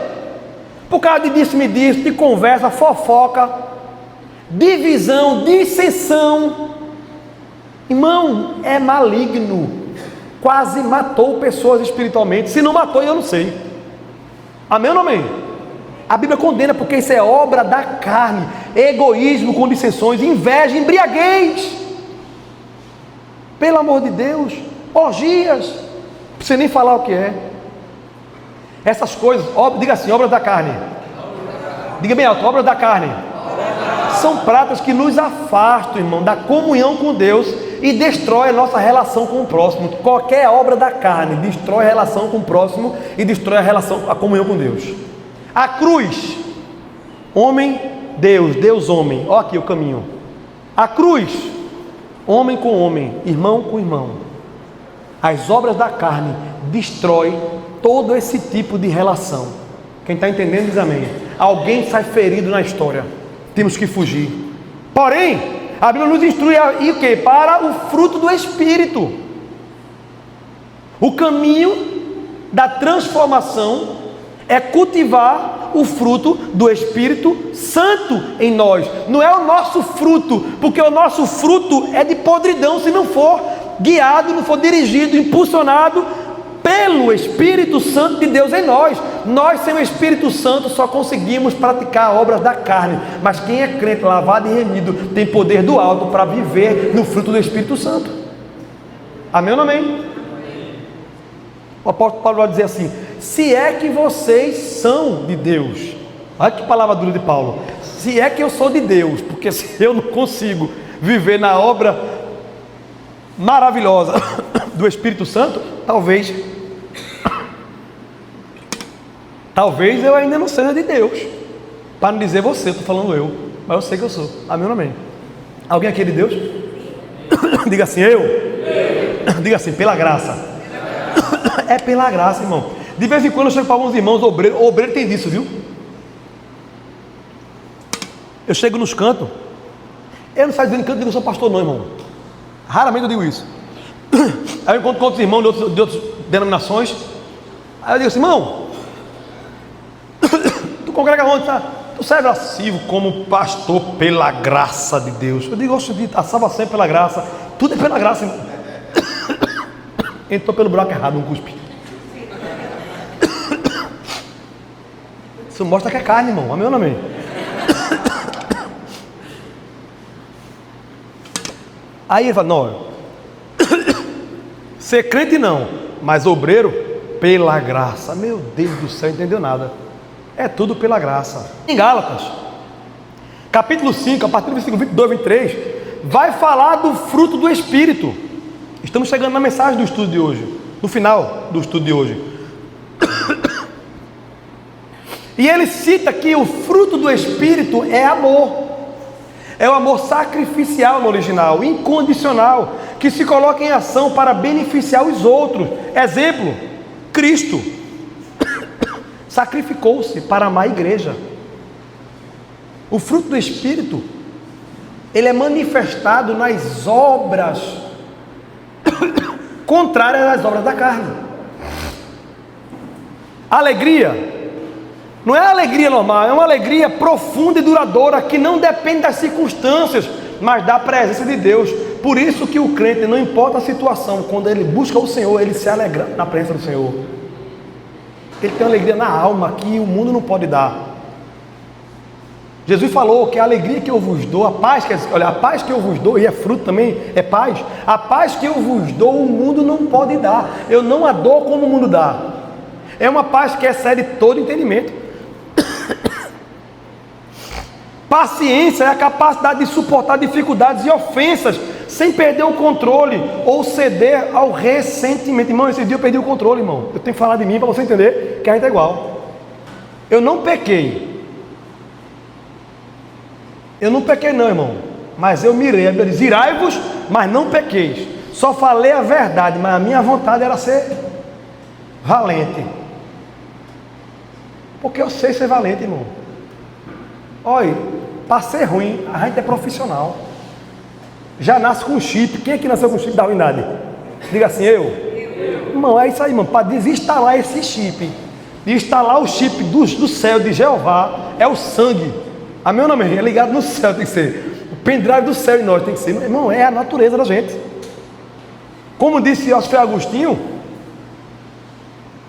por causa de disse-me disse, de conversa, fofoca, divisão, dissensão. Irmão, é maligno, quase matou pessoas espiritualmente. Se não matou, eu não sei. Amém ou não amém? A Bíblia condena, porque isso é obra da carne. Egoísmo com dissensões, inveja, embriaguez, pelo amor de Deus, orgias, não precisa nem falar o que é. Essas coisas, diga assim, obras da carne. Diga bem alto, obras da carne. São práticas que nos afastam, irmão, da comunhão com Deus e destrói a nossa relação com o próximo. Qualquer obra da carne destrói a relação com o próximo e destrói a comunhão com Deus. A cruz, homem, Deus, Deus, homem. Olha aqui o caminho. A cruz, homem com homem, irmão com irmão. As obras da carne destrói todo esse tipo de relação. Quem está entendendo diz amém. Alguém sai ferido na história, temos que fugir. Porém, a Bíblia nos instrui a ir o quê? Para o fruto do Espírito. O caminho da transformação é cultivar o fruto do Espírito Santo em nós. Não é o nosso fruto, porque o nosso fruto é de podridão se não for guiado, não for dirigido, impulsionado pelo Espírito Santo de Deus em nós. Nós, sem o Espírito Santo, só conseguimos praticar obras da carne, mas quem é crente, lavado e remido, tem poder do alto para viver no fruto do Espírito Santo. Amém ou não amém? O apóstolo Paulo vai dizer assim: se é que vocês são de Deus. Olha que palavra dura de Paulo. Se é que eu sou de Deus, porque se eu não consigo viver na obra maravilhosa do Espírito Santo, talvez eu ainda não seja de Deus. Para não dizer você, estou falando eu, mas eu sei que eu sou. Amém ou não amém? Alguém aqui é de Deus? Diga assim, eu. Diga assim, pela graça. É pela graça, irmão. De vez em quando eu chego para alguns irmãos obreiros. O obreiro tem disso, viu? Eu chego nos cantos. Eu não saio dizendo canto, eu digo que eu sou pastor não, irmão. Raramente eu digo isso. Aí eu encontro com outros irmãos de outras denominações. Aí eu digo assim, irmão, tu congrega onde? Tá? Tu serve lascivo como pastor pela graça de Deus. Eu digo, a salvação é pela graça. Tudo é pela graça, irmão. Entrou pelo buraco errado, um cuspe. Isso mostra que é carne, irmão. Amém ou não amém? Aí ele fala, não, ser crente não, mas obreiro pela graça. Meu Deus do céu, não entendeu nada. É tudo pela graça. Em Gálatas, capítulo 5, a partir do versículo 22, 23, vai falar do fruto do Espírito. Estamos chegando na mensagem do estudo de hoje, no final do estudo de hoje. E ele cita que o fruto do Espírito é amor. É o amor sacrificial no original, incondicional, que se coloca em ação para beneficiar os outros. Exemplo, Cristo sacrificou-se para amar a igreja. O fruto do Espírito, ele é manifestado nas obras contrárias às obras da carne. Alegria não é alegria normal, é uma alegria profunda e duradoura que não depende das circunstâncias, mas da presença de Deus. Por isso que o crente, não importa a situação, quando ele busca o Senhor, ele se alegra na presença do Senhor. Ele tem uma alegria na alma que o mundo não pode dar. Jesus falou que a alegria que eu vos dou, a paz que eu vos dou, e é fruto também, é paz. A paz que eu vos dou, o mundo não pode dar. Eu não a dou como o mundo dá. É uma paz que excede todo entendimento. Paciência é a capacidade de suportar dificuldades e ofensas sem perder o controle ou ceder ao ressentimento. Irmão, esse dia eu perdi o controle, irmão. Eu tenho que falar de mim para você entender que a gente é igual. Eu não pequei. Eu não pequei não, irmão. Mas eu mirei. Eu disse, irai-vos, mas não pequeis. Só falei a verdade, mas a minha vontade era ser valente. Porque eu sei ser valente, irmão. Olha, para ser ruim, a gente é profissional. Já nasce com chip. Quem é que nasceu com chip da ruindade? Diga assim, eu. Irmão, é isso aí, irmão. Para desinstalar esse chip, instalar o chip do céu de Jeová, é o sangue. Amém ou não, amém? É ligado no céu, tem que ser. O pendrive do céu em nós tem que ser. Irmão, é a natureza da gente. Como disse, acho que foi Agostinho,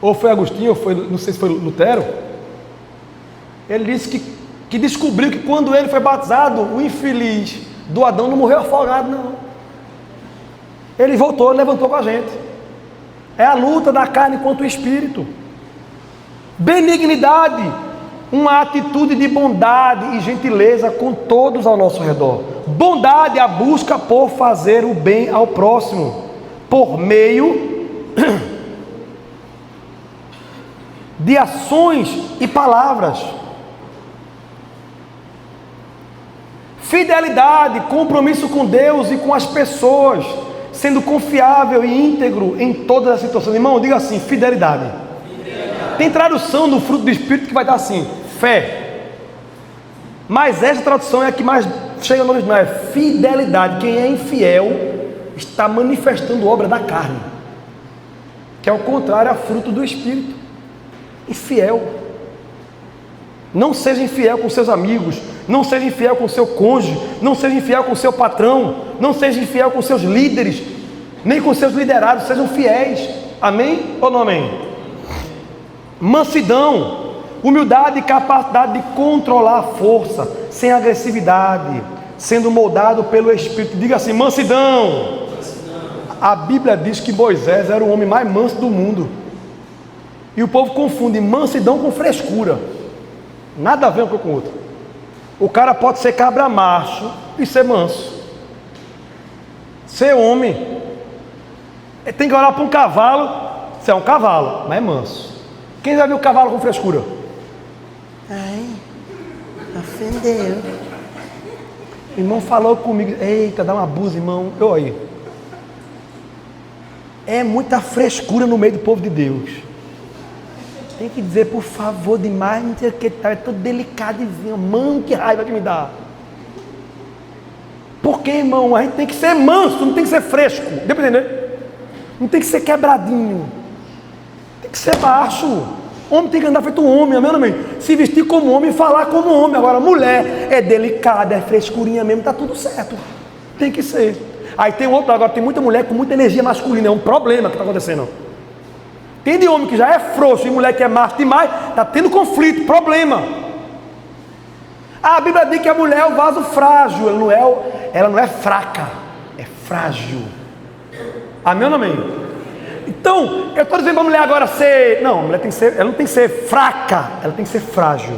ou foi Agostinho, ou foi, não sei se foi Lutero. Ele disse que descobriu que quando ele foi batizado, o infeliz do Adão não morreu afogado, não. Ele voltou, levantou com a gente. É a luta da carne contra o espírito. Benignidade, uma atitude de bondade e gentileza com todos ao nosso redor. Bondade, a busca por fazer o bem ao próximo, por meio de ações e palavras. Fidelidade, compromisso com Deus e com as pessoas, sendo confiável e íntegro em todas as situações. Irmão, diga assim, fidelidade. Tem tradução do fruto do Espírito que vai dar assim, fé. Mas essa tradução é a que mais chega no original, é fidelidade. Quem é infiel está manifestando obra da carne, que é o contrário a fruto do Espírito. Infiel. Não seja infiel com seus amigos, não seja infiel com seu cônjuge, não seja infiel com seu patrão, não seja infiel com seus líderes, nem com seus liderados. Sejam fiéis. Amém ou não amém? Mansidão, humildade e capacidade de controlar a força, sem agressividade, sendo moldado pelo Espírito. Diga assim: mansidão. A Bíblia diz que Moisés era o homem mais manso do mundo. E o povo confunde mansidão com frescura. Nada a ver um com o outro. O cara pode ser cabra macho e ser manso. Ser homem. Ele tem que olhar para um cavalo. Você é um cavalo, mas é manso. Quem já viu o cavalo com frescura? Ai, ofendeu. O irmão falou comigo. Eita, dá uma buza, irmão. Eu aí. É muita frescura no meio do povo de Deus. Tem que dizer, por favor, demais, não sei o que, é todo delicadozinho. Mano, que raiva que me dá. Por que, irmão? A gente tem que ser manso, não tem que ser fresco. Deu para entender? Não tem que ser quebradinho. Tem que ser baixo. Homem tem que andar feito homem, amém ou não amém? Se vestir como homem e falar como homem. Agora, mulher é delicada, é frescurinha mesmo, tá tudo certo. Tem que ser. Aí tem outro, agora tem muita mulher com muita energia masculina, é um problema que está acontecendo. Tem de homem que já é frouxo e mulher que é macho demais, está tendo conflito, problema. A Bíblia diz que a mulher é o vaso frágil, ela não é fraca, é frágil. Amém ou não amém? Então, eu estou dizendo para a mulher agora ser, não, a mulher tem que ser, ela não tem que ser fraca, ela tem que ser frágil.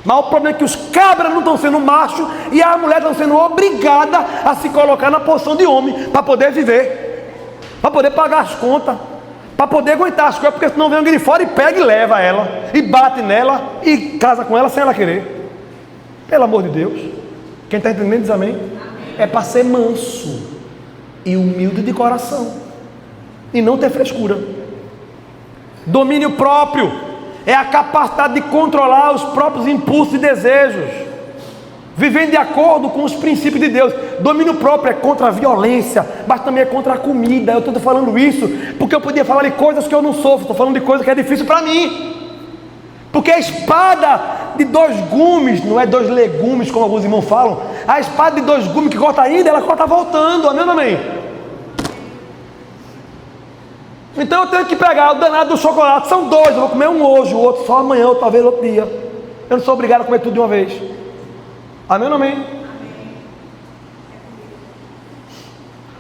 Mas o problema é que os cabras não estão sendo macho e a mulher está sendo obrigada a se colocar na posição de homem para poder viver, para poder pagar as contas, para poder aguentar as coisas, porque senão vem alguém de fora e pega e leva ela, e bate nela, e casa com ela sem ela querer. Pelo amor de Deus. Quem está entendendo diz amém? É para ser manso e humilde de coração, e não ter frescura. Domínio próprio é a capacidade de controlar os próprios impulsos e desejos, vivendo de acordo com os princípios de Deus. Domínio próprio é contra a violência, mas também é contra a comida. Eu estou falando isso porque eu podia falar de coisas que eu não sofro, estou falando de coisas que é difícil para mim. Porque a espada de 2 gumes, não é 2 legumes como alguns irmãos falam, a espada de 2 gumes que corta ainda, ela corta voltando, amém ou amém? Então eu tenho que pegar o danado do chocolate, são 2, eu vou comer um hoje, o outro só amanhã, ou talvez outro dia. Eu não sou obrigado a comer tudo de uma vez. Amém ou amém?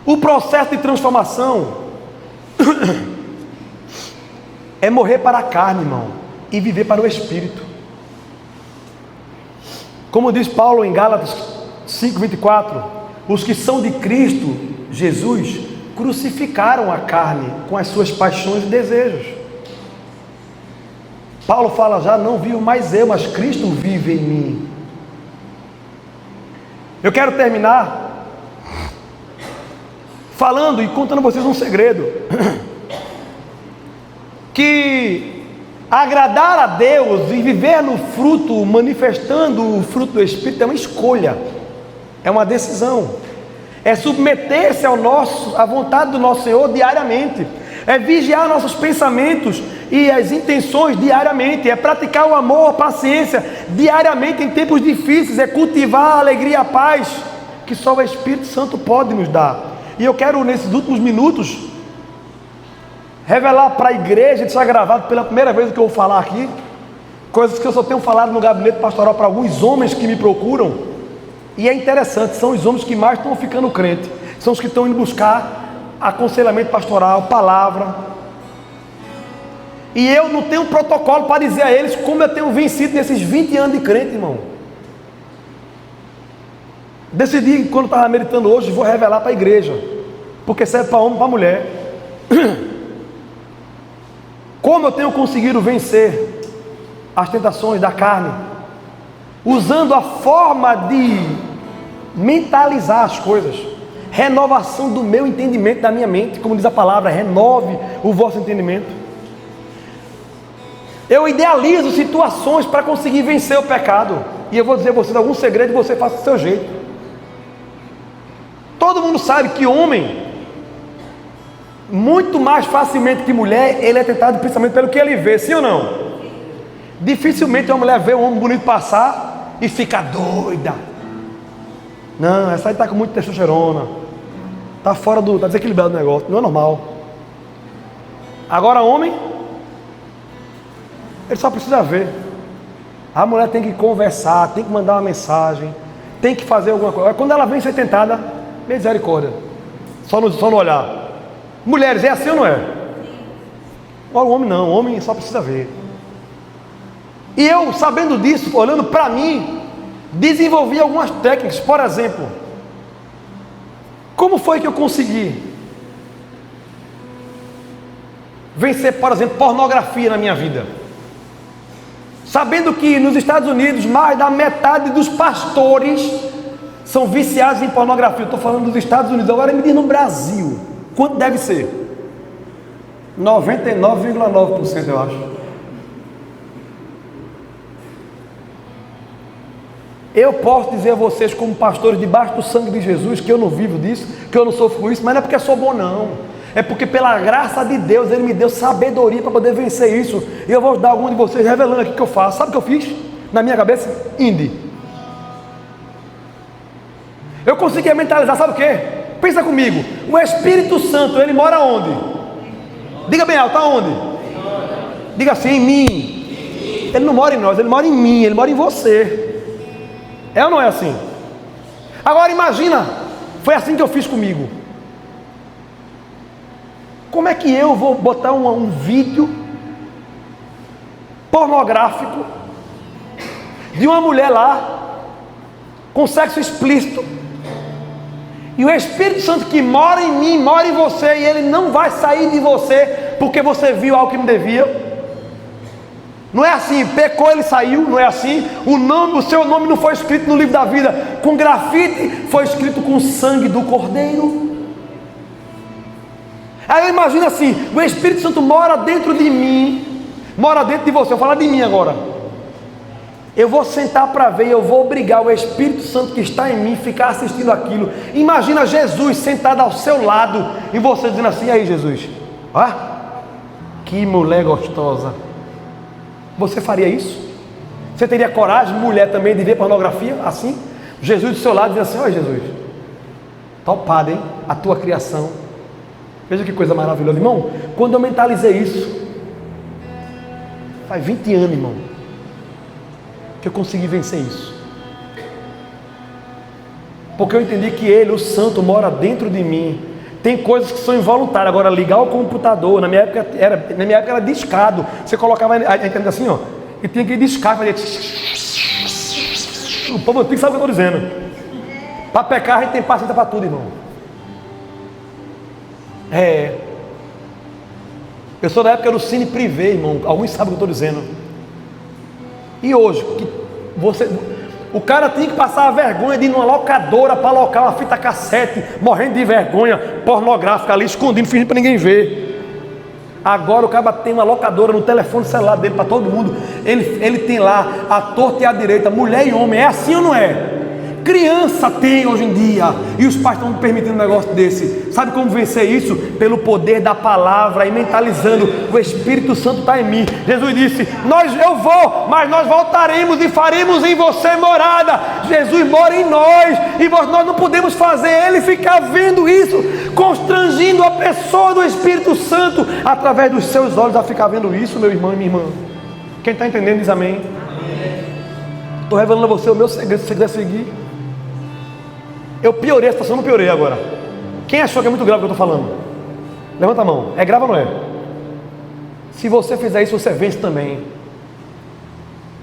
O processo de transformação é morrer para a carne, irmão, e viver para o Espírito. Como diz Paulo em Gálatas 5:24, os que são de Cristo Jesus crucificaram a carne com as suas paixões e desejos. Paulo fala já, não vivo mais eu, mas Cristo vive em mim. Eu quero terminar falando e contando a vocês um segredo, que agradar a Deus e viver no fruto, manifestando o fruto do Espírito, é uma escolha, é uma decisão, é submeter-se à vontade do nosso Senhor diariamente, é vigiar nossos pensamentos e as intenções diariamente, é praticar o amor, a paciência diariamente em tempos difíceis, é cultivar a alegria e a paz que só o Espírito Santo pode nos dar. E eu quero nesses últimos minutos revelar para a igreja, deixar gravado pela primeira vez o que eu vou falar aqui, coisas que eu só tenho falado no gabinete pastoral para alguns homens que me procuram, e é interessante, são os homens que mais estão ficando crentes, são os que estão indo buscar aconselhamento pastoral, palavra, e eu não tenho protocolo para dizer a eles como eu tenho vencido nesses 20 anos de crente, irmão. Decidi, quando estava meditando hoje, vou revelar para a igreja, porque serve para homem e para mulher. Como eu tenho conseguido vencer as tentações da carne, usando a forma de mentalizar as coisas, renovação do meu entendimento, da minha mente, como diz a palavra, renove o vosso entendimento. Eu idealizo situações para conseguir vencer o pecado, e eu vou dizer a vocês algum segredo, e você faça do seu jeito. Todo mundo sabe que homem, muito mais facilmente que mulher, ele é tentado principalmente pelo que ele vê, sim ou não? Dificilmente uma mulher vê um homem bonito passar e fica doida. Não, essa aí está com muita testosterona, está fora do, está desequilibrado o negócio, não é normal. Agora homem, ele só precisa ver. A mulher tem que conversar, tem que mandar uma mensagem, tem que fazer alguma coisa. Quando ela vem ser tentada, misericórdia. Só no olhar. Mulheres, é assim ou não é? Agora o homem não, o homem só precisa ver. E eu, sabendo disso, olhando para mim, desenvolvi algumas técnicas. Por exemplo, como foi que eu consegui vencer, por exemplo, pornografia na minha vida? Sabendo que nos Estados Unidos mais da metade dos pastores são viciados em pornografia. Eu estou falando dos Estados Unidos, agora me diz no Brasil, quanto deve ser? 99,9% eu acho. Eu posso dizer a vocês, como pastores debaixo do sangue de Jesus, que eu não vivo disso, que eu não sofro com isso, mas não é porque eu sou bom não, é porque pela graça de Deus, Ele me deu sabedoria para poder vencer isso, e eu vou ajudar algum de vocês revelando aqui o que eu faço. Sabe o que eu fiz? Na minha cabeça? Eu consegui mentalizar, sabe o que? Pensa comigo, o Espírito Santo, ele mora onde? Diga bem alto, aonde? Diga assim, em mim. Ele não mora em nós, ele mora em mim, ele mora em você. É ou não é assim? Agora imagina, foi assim que eu fiz comigo. Como é que eu vou botar um vídeo pornográfico de uma mulher lá com sexo explícito, e o Espírito Santo que mora em mim, mora em você, e ele não vai sair de você porque você viu algo que não devia? Não é assim, pecou, ele saiu, não é assim. O seu nome não foi escrito no livro da vida com grafite, foi escrito com o sangue do Cordeiro. Aí eu imagino assim, o Espírito Santo mora dentro de mim, mora dentro de você. Eu vou falar de mim agora. Eu vou sentar para ver, eu vou obrigar o Espírito Santo que está em mim a ficar assistindo aquilo. Imagina Jesus sentado ao seu lado e você dizendo assim: aí Jesus, ó, que mulher gostosa. Você faria isso? Você teria coragem, mulher também, de ver pornografia assim? Jesus do seu lado diz assim: olha Jesus, topado, hein? A tua criação. Veja que coisa maravilhosa, irmão. Quando eu mentalizei isso, faz 20 anos, irmão, que eu consegui vencer isso. Porque eu entendi que Ele, o Santo, mora dentro de mim. Tem coisas que são involuntárias. Agora, ligar o computador, na minha época era discado. Você colocava a internet assim, ó, e tinha que discar, fazer. O povo antigo sabe o que eu estou dizendo. Para pecar, a gente tem paciência para tudo, irmão. Eu sou da época do cine privê, irmão. Alguns sabem o que eu estou dizendo. E hoje, o cara tinha que passar a vergonha de ir numa locadora para alocar uma fita cassete, morrendo de vergonha, pornográfica ali, escondido, fingindo para ninguém ver. Agora o cara tem uma locadora no telefone celular dele para todo mundo. Ele tem lá a torta e a direita, mulher e homem. É assim ou não é? Criança tem hoje em dia, e os pais estão permitindo um negócio desse. Sabe como vencer isso? Pelo poder da palavra e mentalizando. O Espírito Santo está em mim. Jesus disse: eu vou, mas nós voltaremos e faremos em você morada. Jesus mora em nós, e nós não podemos fazer Ele ficar vendo isso, constrangindo a pessoa do Espírito Santo através dos seus olhos a ficar vendo isso, meu irmão e minha irmã. Quem está entendendo diz amém. Estou revelando a você o meu segredo, se você quiser seguir. Eu piorei a situação, não piorei agora. Quem achou que é muito grave o que eu estou falando? Levanta a mão. É grave ou não é? Se você fizer isso, você vence também.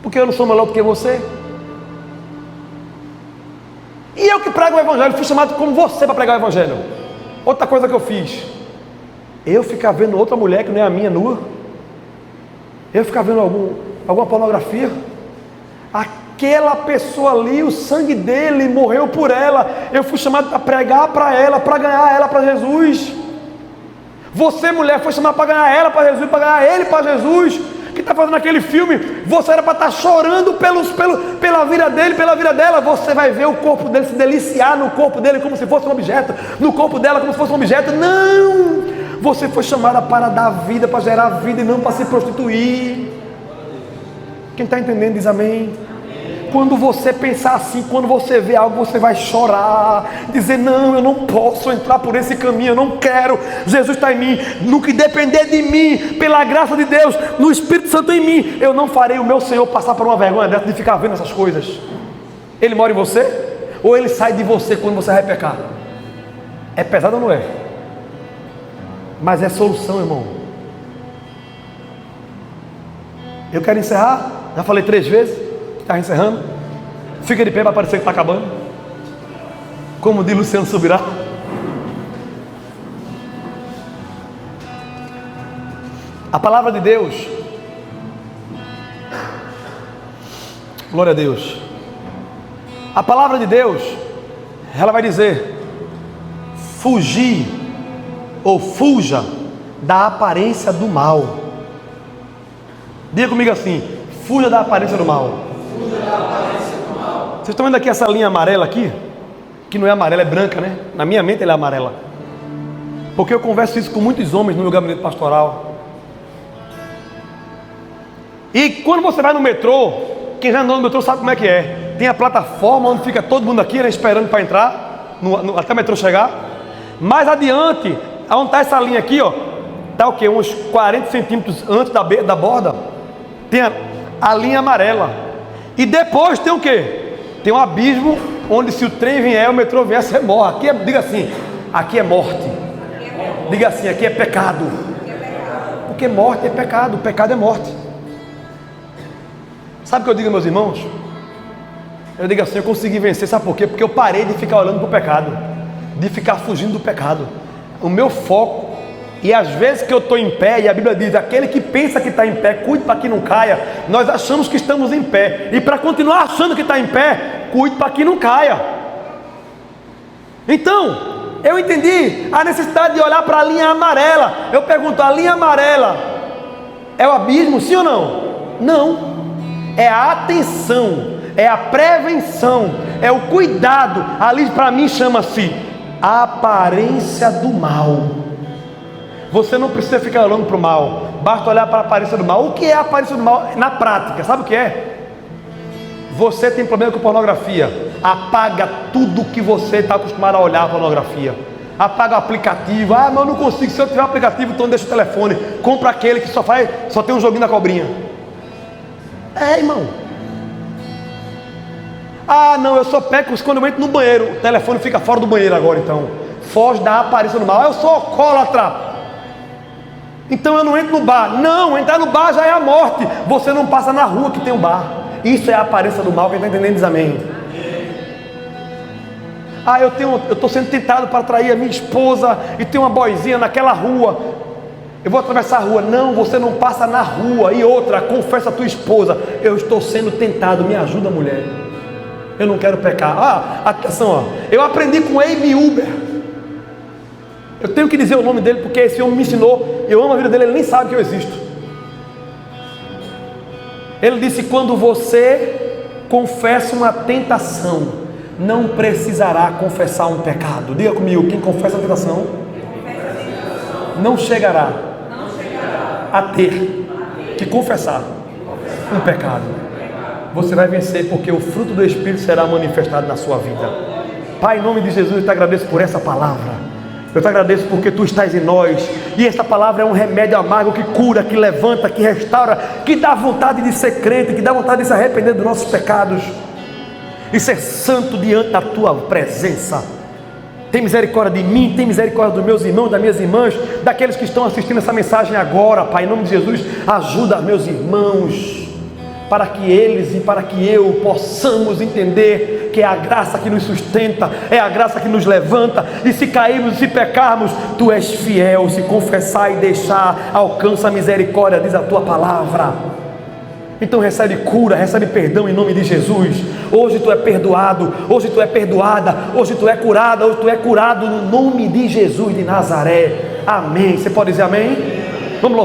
Porque eu não sou melhor do que você. E eu que prego o Evangelho, fui chamado como você para pregar o Evangelho. Outra coisa que eu fiz, eu ficar vendo outra mulher que não é a minha nua, eu ficar vendo alguma pornografia. Aquela pessoa ali, o sangue dele morreu por ela. Eu fui chamado para pregar para ela, para ganhar ela para Jesus. Você, mulher, foi chamada para ganhar ela para Jesus, para ganhar ele para Jesus. Que está fazendo aquele filme, você era para estar chorando pela vida dele, pela vida dela. Você vai ver o corpo dele, se deliciar no corpo dele como se fosse um objeto, no corpo dela como se fosse um objeto. Não! Você foi chamada para dar vida, para gerar vida e não para se prostituir. Quem está entendendo diz amém. quando você pensar assim, quando você vê algo, você vai chorar, dizer, não, eu não posso entrar por esse caminho, eu não quero, Jesus está em mim, no que depender de mim, pela graça de Deus, no Espírito Santo em mim, eu não farei o meu Senhor passar por uma vergonha dessa de ficar vendo essas coisas. Ele mora em você? Ou ele sai de você quando você vai pecar? É pesado ou não é? Mas é solução, irmão. Eu quero encerrar, já falei 3 vezes, está encerrando. Fica de pé para parecer que está acabando. Como diz Luciano Subirá. A palavra de Deus, glória a Deus. A palavra de Deus, ela vai dizer: fugir ou fuja da aparência do mal. Diga comigo assim: fuja da aparência do mal. Fuja da aparência do mal. Vocês estão vendo aqui essa linha amarela aqui? Que não é amarela, é branca, né? Na minha mente ela é amarela. Porque eu converso isso com muitos homens no meu gabinete pastoral. E quando você vai no metrô, quem já andou no metrô sabe como é que é. Tem a plataforma onde fica todo mundo aqui, né, esperando para entrar, até o metrô chegar. Mais adiante, onde está essa linha aqui, ó, está o quê? Uns 40 centímetros antes da borda, tem a linha amarela. E depois tem o quê? Tem um abismo, onde se o trem vier, o metrô vier, você morre. Aqui é, diga assim, aqui é morte. Diga assim, aqui é pecado. Porque morte é pecado, pecado é morte. Sabe o que eu digo, meus irmãos? Eu digo assim, eu consegui vencer, sabe por quê? Porque eu parei de ficar olhando para o pecado, de ficar fugindo do pecado. O meu foco, e às vezes que eu estou em pé, e a Bíblia diz, aquele que pensa que está em pé, cuide para que não caia. Nós achamos que estamos em pé, e para continuar achando que está em pé, cuide para que não caia. Então, eu entendi a necessidade de olhar para a linha amarela. Eu pergunto, a linha amarela é o abismo, sim ou não? Não. É a atenção, é a prevenção, é o cuidado. Ali para mim chama-se a aparência do mal. Você não precisa ficar olhando para o mal, basta olhar para a aparência do mal. O que é a aparência do mal na prática? Sabe o que é? Você tem problema com pornografia, apaga tudo que você está acostumado a olhar a pornografia. Apaga o aplicativo. Ah, mas eu não consigo, se eu tiver um aplicativo, então deixa o telefone. Compra aquele que só tem um joguinho da cobrinha. É, irmão. Ah, não, eu só peco quando eu entro no banheiro. O telefone fica fora do banheiro agora, então. Foge da aparência do mal. Eu sou alcoólatra, então eu não entro no bar. Não, entrar no bar já é a morte. Você não passa na rua que tem um bar. Isso é a aparência do mal. Quem está entendendo diz amém. Ah, eu estou sendo tentado para trair a minha esposa, e tem uma boizinha naquela rua, eu vou atravessar a rua. Não, você não passa na rua. E outra, confessa a tua esposa: eu estou sendo tentado, me ajuda, mulher, eu não quero pecar. Ah, atenção, ó. Eu aprendi com Amy Uber. Eu tenho que dizer o nome dele, porque esse homem me ensinou. Eu amo a vida dele, ele nem sabe que eu existo. Ele disse: quando você confessa uma tentação, não precisará confessar um pecado. Diga comigo, quem confessa a tentação não chegará a ter que confessar um pecado. Você vai vencer, porque o fruto do Espírito será manifestado na sua vida. Pai, em nome de Jesus, eu te agradeço por essa palavra. Eu te agradeço porque tu estás em nós, e essa palavra é um remédio amargo que cura, que levanta, que restaura, que dá vontade de ser crente, que dá vontade de se arrepender dos nossos pecados e ser santo diante da tua presença. Tem misericórdia de mim, tem misericórdia dos meus irmãos, das minhas irmãs, daqueles que estão assistindo essa mensagem agora. Pai, em nome de Jesus, ajuda meus irmãos, para que eles e para que eu possamos entender que é a graça que nos sustenta, é a graça que nos levanta, e se cairmos e se pecarmos, tu és fiel. Se confessar e deixar, alcança a misericórdia, diz a tua palavra. Então recebe cura, recebe perdão em nome de Jesus. Hoje tu é perdoado, hoje tu é perdoada, hoje tu é curada, hoje tu é curado no nome de Jesus de Nazaré. Amém. Você pode dizer amém? Vamos louvar.